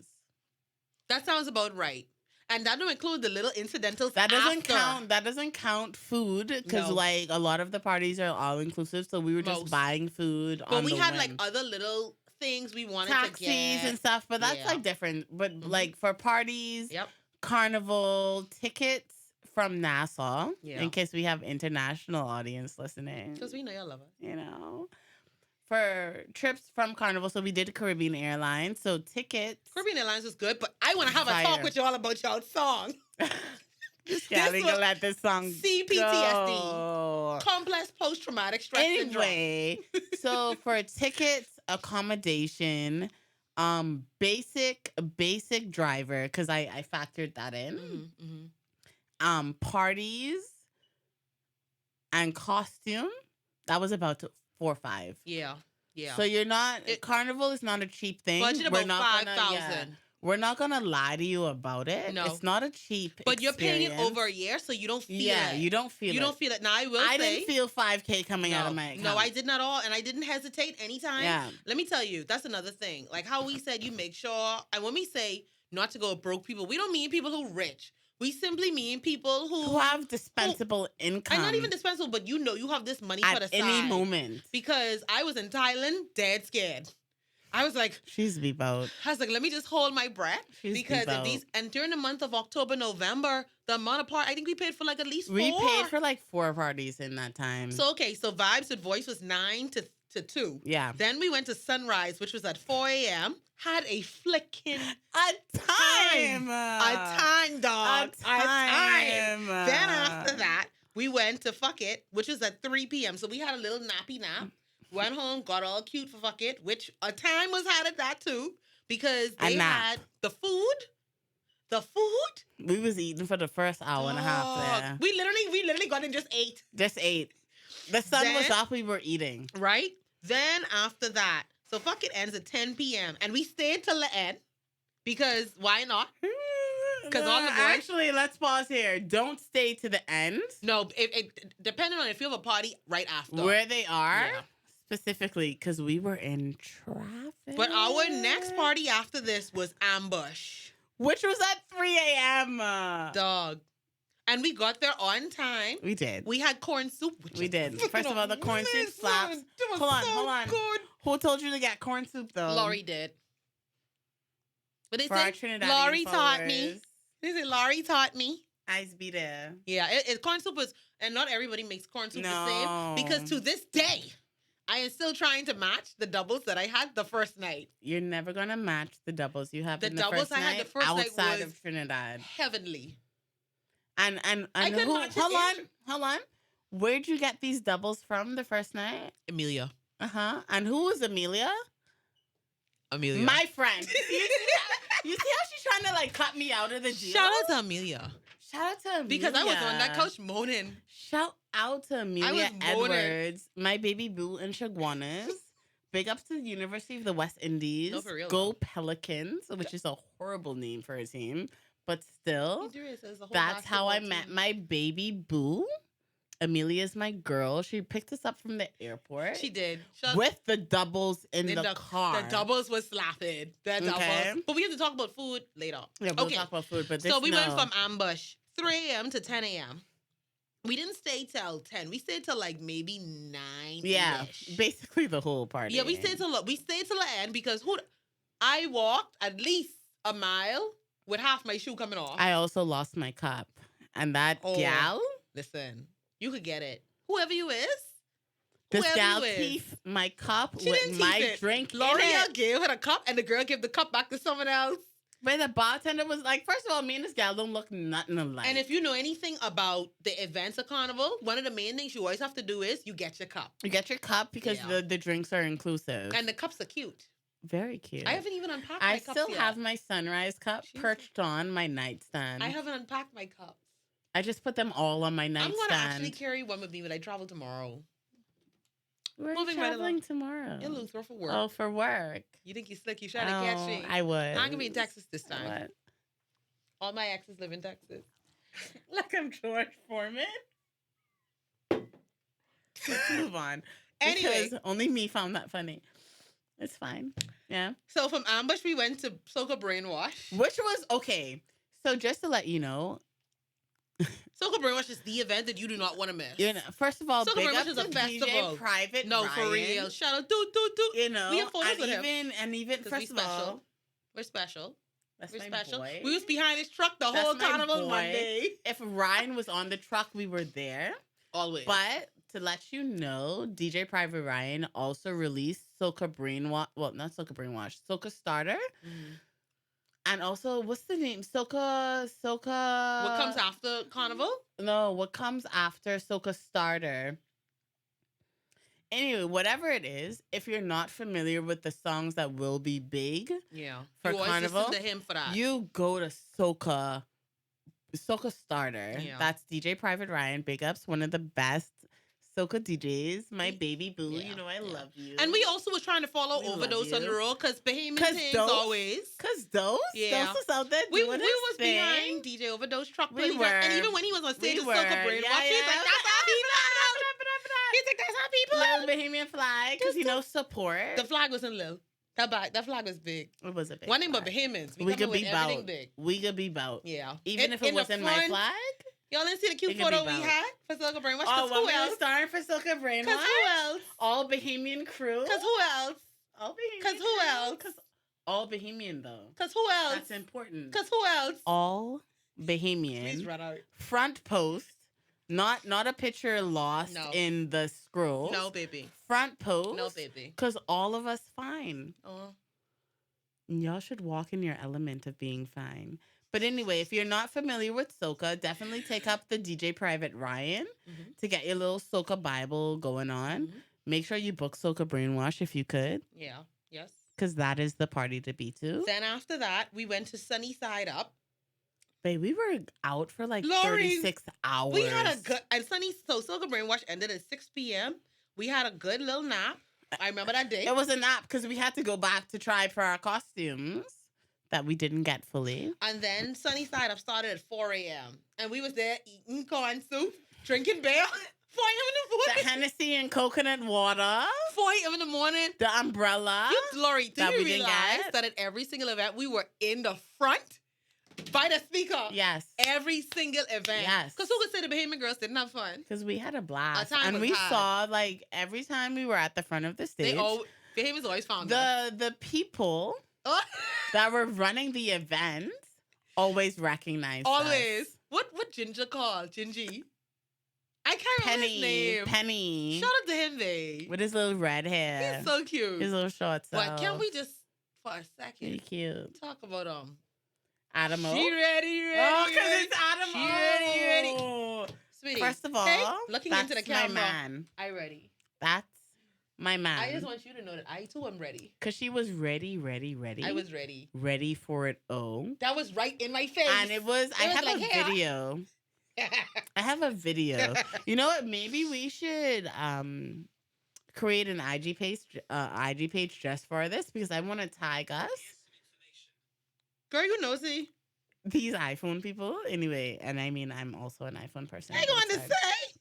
That sounds about right. And that don't include the little incidentals. That doesn't count food because like a lot of the parties are all inclusive. So we were just buying food. But we had like other little things we wanted to get. Taxis and stuff. But that's like different. But like for parties, Carnival tickets from Nassau. In case we have international audience listening. Because we know y'all love us. You know. For trips from Carnival, so we did Caribbean Airlines. So tickets. Caribbean Airlines was good, but I want to have a talk with y'all about y'all's song. Yeah, we gonna let this song CPTSD. go. Complex post-traumatic stress syndrome. Anyway, so for tickets, accommodation, basic driver, because I factored that in. Parties and costume, that was about 4 or 5. Yeah. Yeah. So you're not Carnival is not a cheap thing. Budget We're about not gonna 5,000. we're not gonna lie to you about it. No. It's not a cheap But you're paying it experience. over a year, so you don't feel Yeah, it. you don't feel You it. don't feel it. Now I will I say didn't feel 5K coming out of my account. No, I did not all, and I didn't hesitate anytime. Yeah. Let me tell you, that's another thing. Like how we said you make sure, and when we say not to go broke people, we don't mean people who rich. We simply mean people who have dispensable income. And not even dispensable, but you have this money at put aside. any moment. Because I was in Thailand, dead scared. I was like, she's beep out. I was like, let me just hold my breath. She's because if these, and during the month of October, November, the amount of I think we paid for like at least 4. We paid for like 4 parties in that time. So, okay, so Vibes with Voice was 9 to 2. Yeah. Then we went to Sunrise, which was at 4 a.m. Had a flicking time. A time, dog. A time. Then after that, we went to Fuck It, which was at 3 p.m. So we had a little nappy nap. Went home, got all cute for Fuck It, which a time was had at that too. Because they had the food. The food. We was eating for the first hour and a half there. We literally got in just ate. Just ate. The sun was up, we were eating. Right? Then after that, so Fuck It ends at 10 p.m. And we stayed till the end. Because why not? Because all the boys... Actually, let's pause here. Don't stay to the end. No, it depending on if you have a party right after. Where they are. Yeah. Specifically, because we were in traffic. But our next party after this was Ambush. Which was at 3 a.m. Dog. And we got there on time. We did. We had corn soup. We did. First of all, the corn soup slaps. Hold on. Good. Who told you to get corn soup, though? Laurie did. But they said Laurie taught me. They said Laurie taught me. I's be there. Yeah, corn soup was, and not everybody makes corn soup the same. Because to this day, I am still trying to match the doubles that I had the first night. You're never gonna match the doubles you have. The doubles first I had the first night outside of Trinidad. Heavenly. And I could match it. Hold on. Where'd you get these doubles from the first night? Amelia. And who was Amelia? Amelia. My friend. You see how she's trying to like cut me out of the deal? Shout out to Amelia. Shout out to Amelia. Because I was on that couch moaning. Shout out to Amelia Edwards, my baby boo in Chaguanas. Big ups to the University of the West Indies. No, for real. Go Pelicans, which is a horrible name for a team. But still, that's how I met my baby boo. Amelia's my girl. She picked us up from the airport. She did. With the doubles in the car. The doubles was slapping. The doubles. But we have to talk about food later. Yeah, we'll talk about food. But so we went from Ambush 3 a.m. to 10 a.m. We didn't stay till 10. We stayed till like maybe 9. Yeah, basically the whole party. Yeah, we stayed till the end because I walked at least a mile with half my shoe coming off. I also lost my cup. And that gal. Listen, you could get it. Whoever you is. This gal teeth my cup with my drink. L'Oreal gave her the cup and the girl gave the cup back to someone else. But the bartender was like, first of all, me and this gal don't look nothing alike. And if you know anything about the events of Carnival, one of the main things you always have to do is you get your cup. You get your cup because the drinks are inclusive. And the cups are cute. Very cute. I haven't even unpacked my cups I still have my sunrise cup perched on my nightstand. I haven't unpacked my cups. I just put them all on my nightstand. I'm going to actually carry one with me when I travel tomorrow. We're traveling tomorrow. You're looking for work. Oh, for work. You think you're slick? You trying to catch me? I would. I'm going to be in Texas this time. What? All my exes live in Texas. Like I'm George Foreman. Let's move on. Anyway. Because only me found that funny. It's fine. Yeah. So from Ambush, we went to Soca Brainwash. Which was, okay. So just to let you know, Soca Brainwash is the event that you do not want to miss. You know, first of all, Soca big Brainwash up is to a festival. DJ Private No, Ryan. for real. Shout out, do. You know, we have photos with him. And even, first of all, we're special. That's we're my special. boy. We was behind his truck the whole Carnival Monday. If Ryan was on the truck, we were there. Always. But to let you know, DJ Private Ryan also released Soca Brainwash. Well, not Soca Brainwash. Soca Starter. Mm-hmm. And also, what's the name? Soca. What comes after Carnival? No, what comes after Soca Starter? Anyway, whatever it is, if you're not familiar with the songs that will be big, for Carnival, listen to him for that. You go to Soca Starter. Yeah. That's DJ Private Ryan. Big ups, one of the best Soca DJs, my We- baby boo. yeah, You know I yeah. love you. And we also was trying to follow We love Overdose on the you. road because Bahamian Cause things Dose, always. cause Dose, Yeah. Dose was out there We doing his was thing. behind DJ Overdose truck We playing dress. And were. even when he was on stage We with were. Soca Brainwash, Yeah, he's yeah. like, that's our people. He's like, that's our people. Little Bahamian flag, cause support. The flag wasn't little. That flag was big. It was a big One name but flag. Bahamians. We could be everything bout. big. We could be bout. Yeah. Even if it in the wasn't my front, flag. Y'all didn't see the cute It could be photo we bout. had for Soca Brainwash? Oh, Because when who we were else? starting for Soca Brainwash. Because who else? All Bahamian crew. Because who else? All Bahamian. Because who else? Because all Bahamian though. Because who else? That's important. Because who else? All Please Bahamian. run out. Front post. Not a picture lost No. in the scroll. No, baby. Front post. No, baby. Because all of us fine. Oh. Y'all should walk in your element of being fine. But anyway, if you're not familiar with Soca, definitely take up the DJ Private Ryan Mhm. to get your little Soca Bible going on. Mhm. Make sure you book Soca Brainwash if you could, Yeah. Yes. because that is the party to be to. Then after that, we went to Sunny Side Up. Babe, we were out for like Lori, 36 hours. We had a good and Soca Brainwash ended at 6 p.m. We had a good little nap. I remember that day. It was a nap because we had to go back to try for our costumes that we didn't get fully. And then Sunny Side Up started at 4 a.m. And we was there eating corn soup, drinking beer. 4 a.m. in the The morning. Hennessy and coconut water, 4 a.m. in the morning. the umbrella. Lori, do that you we didn't realize get? that at every single event we were in the front by the speaker? Yes. Every single event. Yes. Because who could say the Bahamian girls didn't have fun? Because we had a blast. time And was we had. saw, like, every time we were at the front of the stage, Bahamians always found us. the people Oh. that were running the event always recognized Always. us. What Ginger called? Gingy. I can't remember his name. Penny. Shout out to him, babe. With his little red hair. He's so cute. His little shorts. But can we just, for a Really second, cute. talk about Adamo. She ready, Oh, because it's Adamo. She ready. Sweetie. First of all, hey, looking that's into the camera. my man. I ready. That's my man. I just want you to know that I too am ready. Because she was ready. I was ready. Ready for it all. That was right in my face. And it was, I was have like, a "Here." video. I have a video. You know what? Maybe we should create an IG page just for this because I want to tag us. Girl, you nosy. These iPhone people. Anyway, and I mean I'm also an iPhone person. I going to outside. say.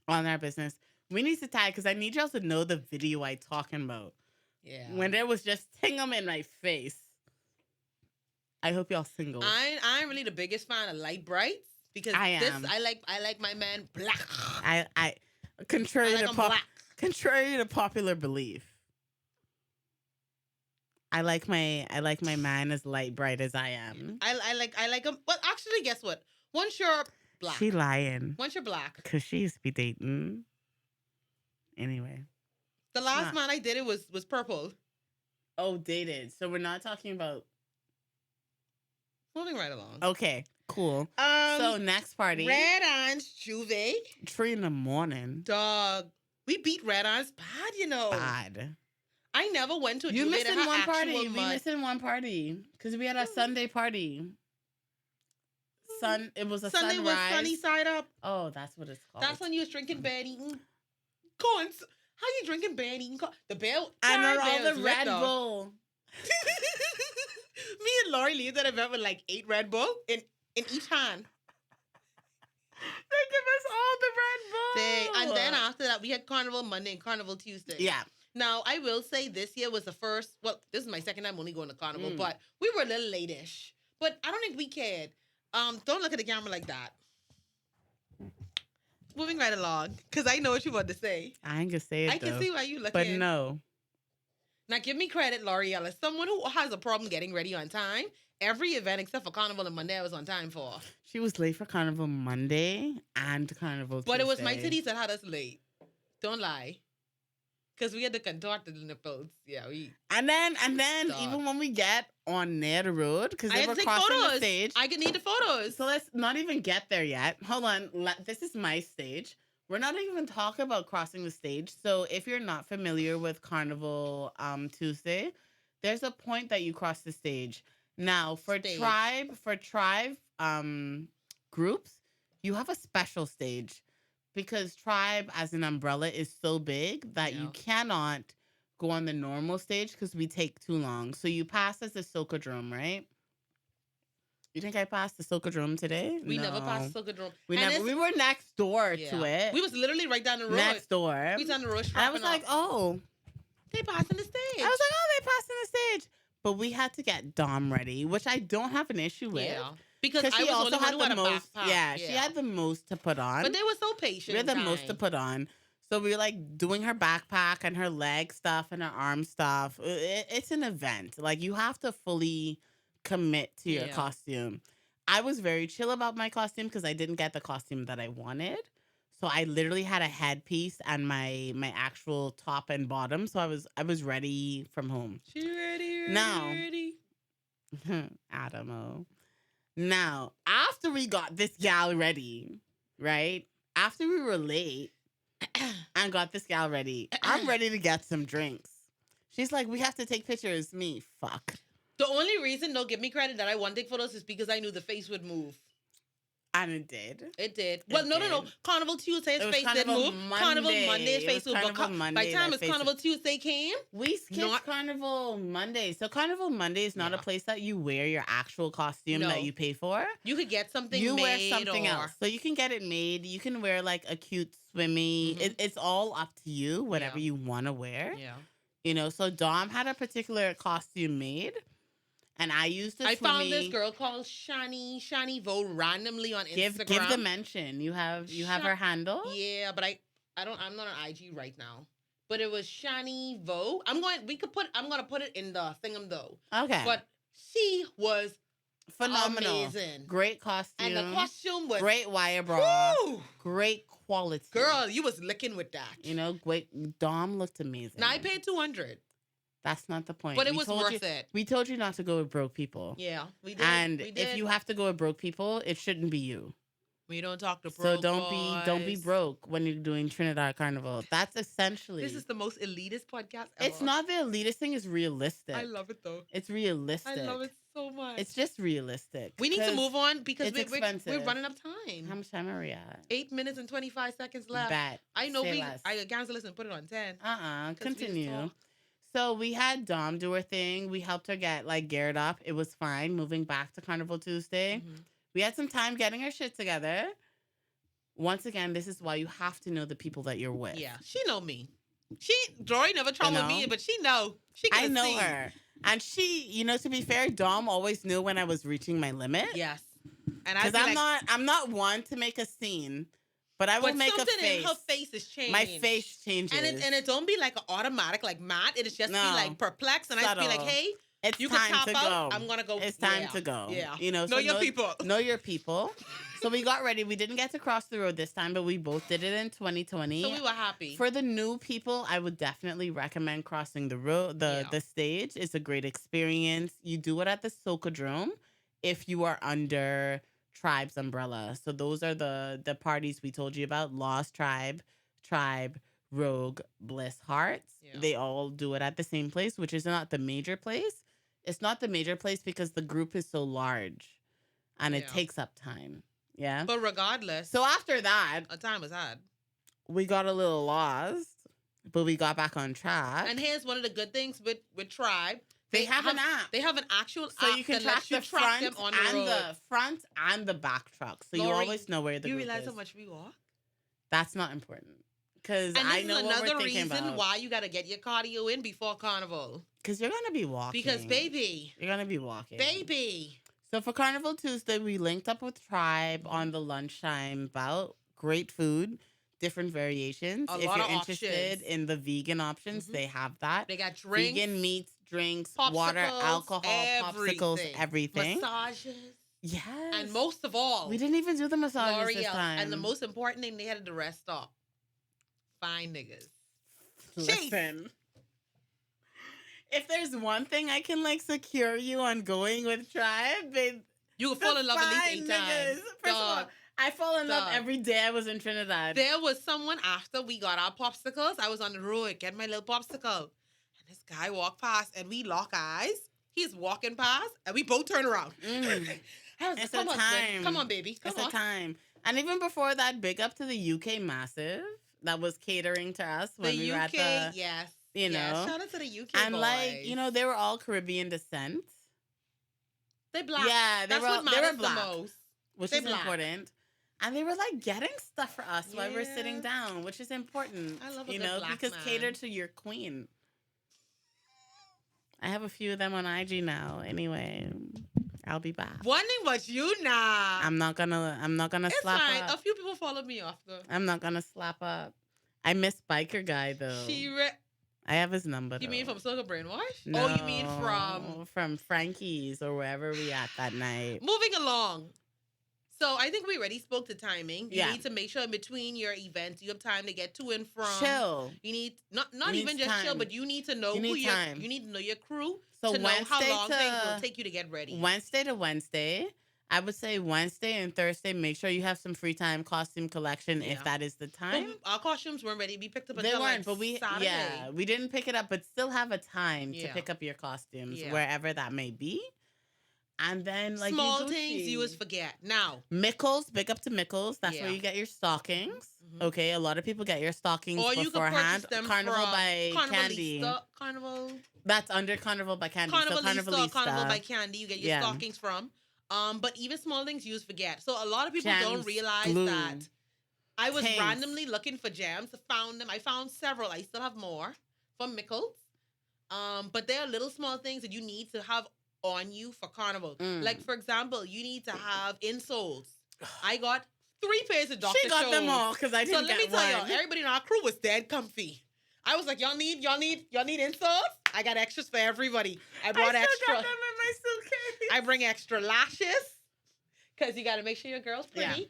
On our business. We need to tag because I need y'all to know the video I talking about. Yeah. When there was just tingum in my face. I hope y'all single. I'm really the biggest fan of light brights because I am. I like my man black. I contrary I like to him black. contrary to popular belief. I like my man as light bright as I am. I like him. Well, actually, guess what? Once you're black, She lying. once you're black. Because she used to be dating. Anyway. The last man I did it was purple. Oh, dated. So we're not talking about. Moving right along. Okay, cool. So next party. Red Orange Juve. 3 in the morning. Dog. We beat Red Orange bad, you know. Bad. I never went to a You Juve missing that had one actual party. We mud. missing one party. Because we had a Sunday party. It was a Sunday sunrise. was sunny side up. Oh, that's what it's called. That's when you was drinking bad eating corn. How you drinking bad eating corn? The bear. And Karen all Bear was the lit, Red though. Bull. Me and Lori leave that event with like 8 Red Bull in each hand. They give us all the Red Bull. And then after that, we had Carnival Monday and Carnival Tuesday. Yeah. Now, I will say this year was the first, well, this is my second time only going to Carnival, but we were a little late-ish. But I don't think we cared. Don't look at the camera like that. Moving right along, because I know what you want to say. I ain't gonna say it I can though. see why you looking. But no. Now, give me credit, L'Oreal, as someone who has a problem getting ready on time. Every event except for Carnival and Monday I was on time for. She was late for Carnival Monday and Carnival But it was my Tuesday. titties that had us late. Don't lie. Because we had to contort the nipples. Yeah, And then Dog. even when we get on near the road, because I they had were to take crossing photos. the stage. I could need the photos. So let's not even get there yet. Hold on. This is my stage. We're not even talking about crossing the stage. So if you're not familiar with Carnival Tuesday, there's a point that you cross the stage. Now for Stage. tribe groups, you have a special stage because Tribe as an umbrella is so big that you cannot go on the normal stage because we take too long. So you pass as a Socodrome, right? You think I passed the Socodrome today? We No. never passed Socodrome. We were next door to it. We was literally right down the road. Next door. We was on the road. And I was like, oh. They passing the stage. I was like, oh, they passing the stage. But we had to get Dom ready, which I don't have an issue with. Yeah. Because she I was also had the most. Yeah, she had the most to put on. But they were so patient. We had the most to put on. So we were like doing her backpack and her leg stuff and her arm stuff. It's an event. Like you have to fully commit to your costume. I was very chill about my costume because I didn't get the costume that I wanted. So I literally had a headpiece and my actual top and bottom. So I was ready from home. She ready. Adamo. Now, after we got this gal ready, right? After we were late and got this gal ready, I'm ready to get some drinks. She's like, we have to take pictures. Me, fuck. The only reason don't give me credit that I want to take photos is because I knew the face would move. And it did. It did. Well, no. Carnival Tuesday's face didn't move. Carnival Monday's face moved. But by the time Carnival Tuesday came, we skipped Carnival Monday. So Carnival Monday is not a place that you wear your actual costume that you pay for. You could get something you made. You wear something else. So you can get it made. You can wear like a cute swimmy. It's all up to you, whatever you want to wear. Yeah. You know, so Dom had a particular costume made. And I used to. I found this girl called Shani Vo randomly on Instagram. Give the mention. You have her handle. Yeah, but I'm not on IG right now. But it was Shani Vo. I'm gonna put it in the thingam though. Okay. But she was phenomenal. Amazing. Great costume. And the costume was great wire bra. Woo! Great quality. Girl, you was licking with that. You know, great. Dom looked amazing. Now I paid $200. That's not the point. But it was worth it. We told you not to go with broke people. Yeah, we did. And if you have to go with broke people, it shouldn't be you. We don't talk to broke. So don't be broke when you're doing Trinidad Carnival. That's essentially. This is the most elitist podcast ever. It's not the elitist thing. It's realistic. I love it though. It's realistic. I love it so much. It's just realistic. We need to move on because we're running out of time. How much time are we at? 8 minutes and 25 seconds left. Bet. I know less. I cancel this and put it on 10. Continue. So we had Dom do her thing. We helped her get like geared up. It was fine. Moving back to Carnival Tuesday. We had some time getting her shit together. Once again, this is why you have to know the people that you're with. Yeah, she know me. Dory never troubled me, but she know. I know her. And she, you know, to be fair, Dom always knew when I was reaching my limit. Yes. And because I'm not one to make a scene. But I will make a face. Something in her face is changing. My face changes. And it don't be like an automatic, like Matt. It is just be like perplexed. And I be like, hey, you time can top to out. go. I'm going to go. It's time to go. Yeah. You know, know your people. Know your people. So we got ready. We didn't get to cross the road this time, but we both did it in 2020. So we were happy. For the new people, I would definitely recommend crossing the road, the stage. It's a great experience. You do it at the Socodrome if you are under Tribe's umbrella. So those are the parties we told you about. Lost Tribe, Rogue, Bliss Hearts. Yeah. They all do it at the same place, which is not the major place. It's not the major place because the group is so large and it takes up time. Yeah. But regardless. So after that, a time was had. We got a little lost, but we got back on track. And here's one of the good things with Tribe. They have an app. They have an actual app. So you can track the front and the front and the back truck. So you always know where the group is. You realize how much we walk? That's not important. Because I know what we're thinking about. Another reason why you got to get your cardio in before Carnival. Because you're going to be walking. Because, baby. You're going to be walking. Baby. So for Carnival Tuesday, we linked up with Tribe on the lunchtime bout. Great food. Different variations. If you're interested in the vegan options, they have that. They got drinks. Vegan meats, drinks, popsicles, water, alcohol, popsicles, everything. Massages. Yes. And most of all, we didn't even do the massages this time. And the most important thing, they had the rest stop. Fine niggas. Listen. If there's one thing I can like secure you on going with Tribe, you will fall in love at least 8 times. First of all, I fall in love every day I was in Trinidad. There was someone after we got our popsicles. I was on the road getting my little popsicle. And this guy walked past and we lock eyes. He's walking past and we both turn around. It's a time. Come on, baby. Come on. It's a time. And even before that, big up to the UK Massive that was catering to us The when we were at UK, the, yes. you Yes. know. Shout out to the UK And like, boys. they were all Caribbean descent. They black. Yeah, That's what they were matters the black, most. which They is black. important. And they were like getting stuff for us while we're sitting Yeah. down, which is important. I love a good black because man. cater to your queen. I have a few of them on IG now. Anyway, I'll be back. Wondering what you nah. I'm not gonna It's slap fine. up. A few people followed me off though. I'm not gonna slap up. I miss Biker Guy though. I have his number. You mean from Circle Brainwash? No, Oh, you mean from Frankie's or wherever we at that night. Moving along. So I think we already spoke to timing. You Yeah. need to make sure in between your events you have time to get to and from. Chill. You need not You even need just time. chill, but you need to know You need time. you need to know your crew So to know how Wednesday long things will take you to get ready. Wednesday to Wednesday. I would say Wednesday and Thursday, make sure you have some free time costume collection Yeah. if that is the time. But our costumes weren't ready to be picked up They until weren't, like but Saturday. we didn't pick it up, but still have a time to Yeah. pick up your costumes Yeah. wherever that may be. And then like Small things you always forget. Now, Mickles, big up to Mickles. That's Yeah. where you get your stockings. Mhm. Okay, a lot of people get your stockings or you could beforehand. purchase them Carnival from by Candy. Carnival. That's under Carnival by Candy. Carnival Carnivalista. by Candy. You get your Yeah. stockings from. But even small things you forget. So a lot of people Gems, don't realize glue, that I was things. randomly looking for gems. Found them. I found several. I still have more from Mickles. But there are little small things that you need to have on you for Carnival. Mm. Like for example, you need to have insoles. I got 3 pairs of Dr. She got them Scholl's. all because I So didn't let me get tell one. y'all, everybody in our crew was dead comfy. I was like, y'all need insoles? I got extras for everybody. I brought I still extra. got them in my suitcase. I bring extra lashes because you got to make sure your girl's pretty. Yeah.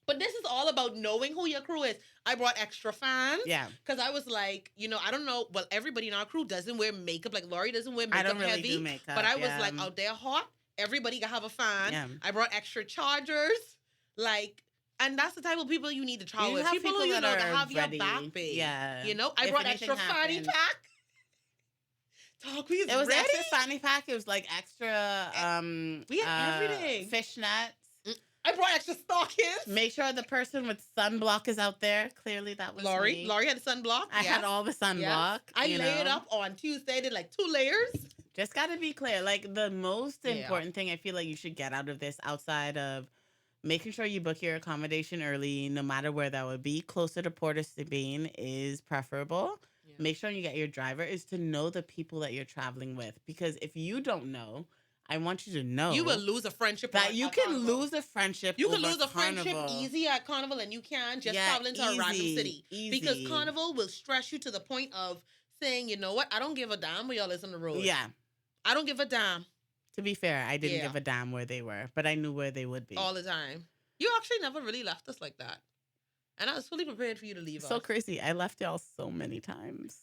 But this is all about knowing who your crew is. I brought extra fans. Yeah. Because I was like, I don't know. Well, everybody in our crew doesn't wear makeup. Like Lori doesn't wear makeup I don't really heavy. do makeup. But I was like, out there hot. Everybody got to have a fan. Yeah. I brought extra chargers. And that's the type of people you need to travel You with. have People who that that are have ready. your back, babe. Yeah. I If brought anything extra fanny happens. pack. Talk, we It was ready? extra fanny pack. It was like extra We had everything. fishnets. I brought extra stockings. Make sure the person with sunblock is out there. Clearly that was Lori. me. Lori had a sunblock. I had all the sunblock. I you laid know. up on Tuesday, did like 2 layers. Just got to be clear. Like the most Yeah. important thing I feel like you should get out of this outside of making sure you book your accommodation early, no matter where that would be, closer to Port of Sabine is preferable. Yeah. Make sure you get your driver is to know the people that you're traveling with. Because if you don't know, I want you to know You will lose a friendship. that you at can Carnival. lose a friendship. You can over lose a friendship Carnival. easy at Carnival and you can just Yeah, traveling to a random easy, city. easy. Because Carnival will stress you to the point of saying, you know what, I don't give a damn where y'all is on the road. Yeah. I don't give a damn To be fair, I didn't Yeah. give a damn where they were, but I knew where they would be. all the time. You actually never really left us like that. And I was fully prepared for you to leave So us. crazy. I left y'all so many times,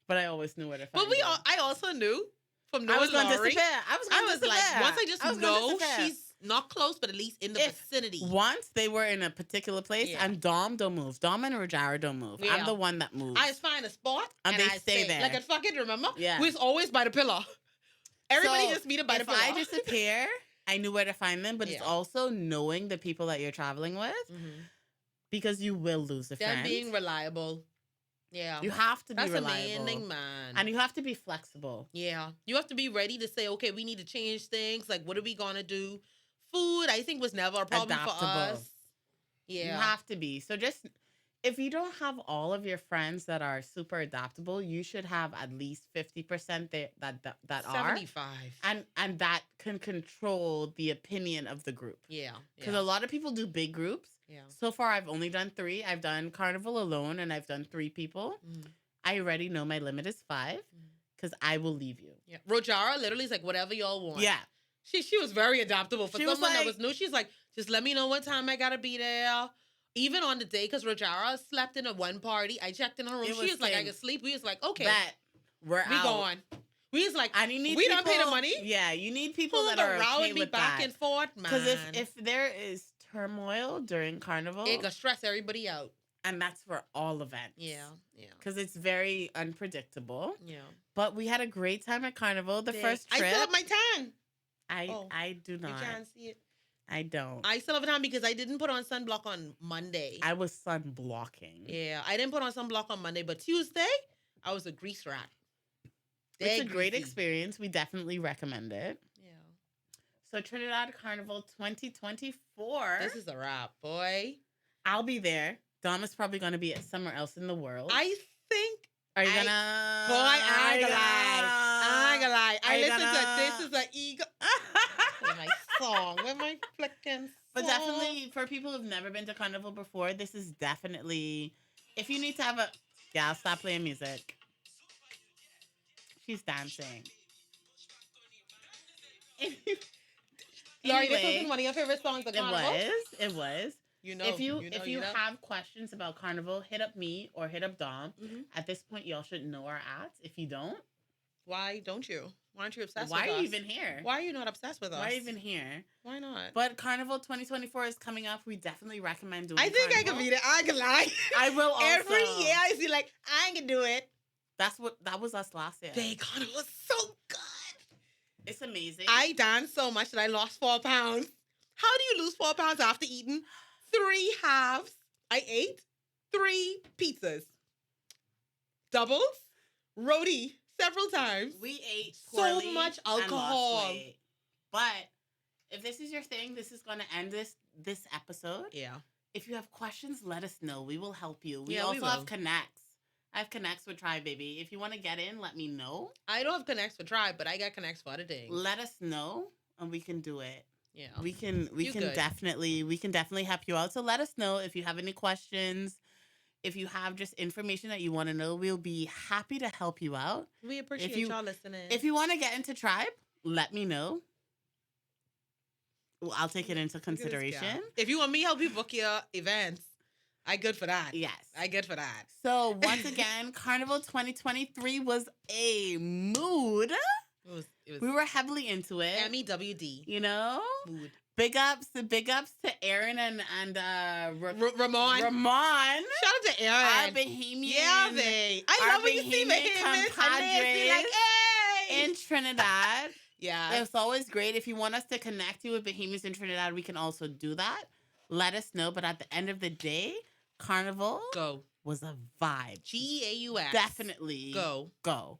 but I always knew where to find But you. I also knew from I knowing was going to Lori, disappear. I was going to disappear. like, once I just was gonna know disappear. she's not close, but at least in the If vicinity. Once they were in a particular place, Yeah. and Dom don't move. Dom and Rajara don't move. Yeah. I'm the one that moves. I just find a spot And and they I stay there. Like at fucking remember? Yeah. We was always by the pillar. Everybody So, just meet up by the if pillar. I disappear, I knew where to find them, but it's Yeah. also knowing the people that you're traveling with, because you will lose a Them friend. being reliable. Yeah. You have to That's be reliable. amazing, man. And you have to be flexible. yeah. You have to be ready to say, okay, we need to change things. Like, what are we gonna do? Food, I think, was never a problem for Adaptable. us. Yeah. You have to be. So just if you don't have all of your friends that are super adaptable, you should have at least 50% that are. 75. And that can control the opinion of the group. Yeah. Because Yeah. a lot of people do big groups. Yeah. So far, I've only done 3. I've done Carnival alone, and I've done 3 people. Mhm. I already know my limit is 5, because I will leave you. Yeah. Rojara literally is like, whatever y'all want. Yeah. She was very adaptable. For She was someone that like- was new, she's like, just let me know what time I gotta be there. Even on the day, because Rojara slept in a one party. I checked in her room. It She was was like, I saying could sleep. We was like, okay, That we're we out. going. We was like, And you need we people, don't pay the money. Yeah, you need people Pull that them are around okay me with back that. and forth, man. Because if there is turmoil during Carnival, it could stress everybody out. and that's for all events. Yeah. Because it's very unpredictable. Yeah. But we had a great time at Carnival. The first I trip, still have my tan. I Oh, do You not. can't see it. I don't. I still have time because I didn't put on sunblock on Monday. I was sun blocking. Yeah, I didn't put on sunblock on Monday, but Tuesday, I was a grease rat. It's a great experience. We definitely recommend it. Yeah. So Trinidad Carnival 2024. This is a wrap, boy. I'll be there. Dom is probably going to be at somewhere else in the world. I think. Are you gonna? Boy, I ain't gonna lie. I listened to This Is an Eagle. With my song. With my flicking song. But definitely, for people who've never been to Carnival before, this is definitely, if you need to have a, yeah, I'll stop playing music. She's dancing. Sorry, this wasn't one of your favorite songs at Carnival? It was. You know, if you have questions about Carnival, hit up me or hit up Dom. Mm-hmm. At this point, y'all should know our ads. If you don't, why don't you? Why aren't you obsessed with us? Why are you even here? Why are you not obsessed with us? Why are you even here? Why not? But Carnival 2024 is coming up. We definitely recommend doing I think Carnival. I can beat it. I can lie. I will also. Every year I see like, I can do it. That was us last year. Carnival was so good. It's amazing. I danced so much that I lost 4 pounds. How do you lose 4 pounds after eating 3 halves? I ate 3 pizzas. Doubles. Roti several times. We ate so much alcohol. But if this is your thing, this is going to end this episode. Yeah. If you have questions, let us know. We will help you. We also have connects. I have connects with Tribe, baby. If you want to get in, let me know. I don't have connects for Tribe, but I got connects for other things. Let us know, and we can do it. Yeah. We can definitely help you out. So let us know if you have any questions. If you have just information that you want to know, we'll be happy to help you out. We appreciate y'all listening. If you want to get into Tribe, let me know. Well, I'll take it into consideration. If you want me to help you book your events, I good for that. Yes. I good for that. So once again, Carnival 2023 was a mood. It was we were heavily into it. MEWD. You know? Mood. Big ups to Aaron and Ramon. Shout out to Aaron. Our Bahamian. Yeah, they. I love when you see Bahamians compadres like, hey! in Trinidad. Yeah. It's always great. If you want us to connect you with Bahamians in Trinidad, we can also do that. Let us know. But at the end of the day, Carnival was a vibe. GAUX. Definitely. Go.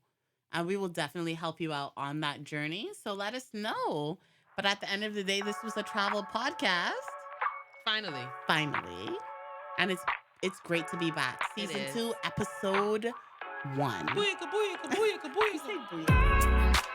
And we will definitely help you out on that journey. So let us know. But at the end of the day, this was a travel podcast. Finally. And it's great to be back. Season 2, episode 1. Booyaka, booyaka, booyaka, booyaka. You say booyaka.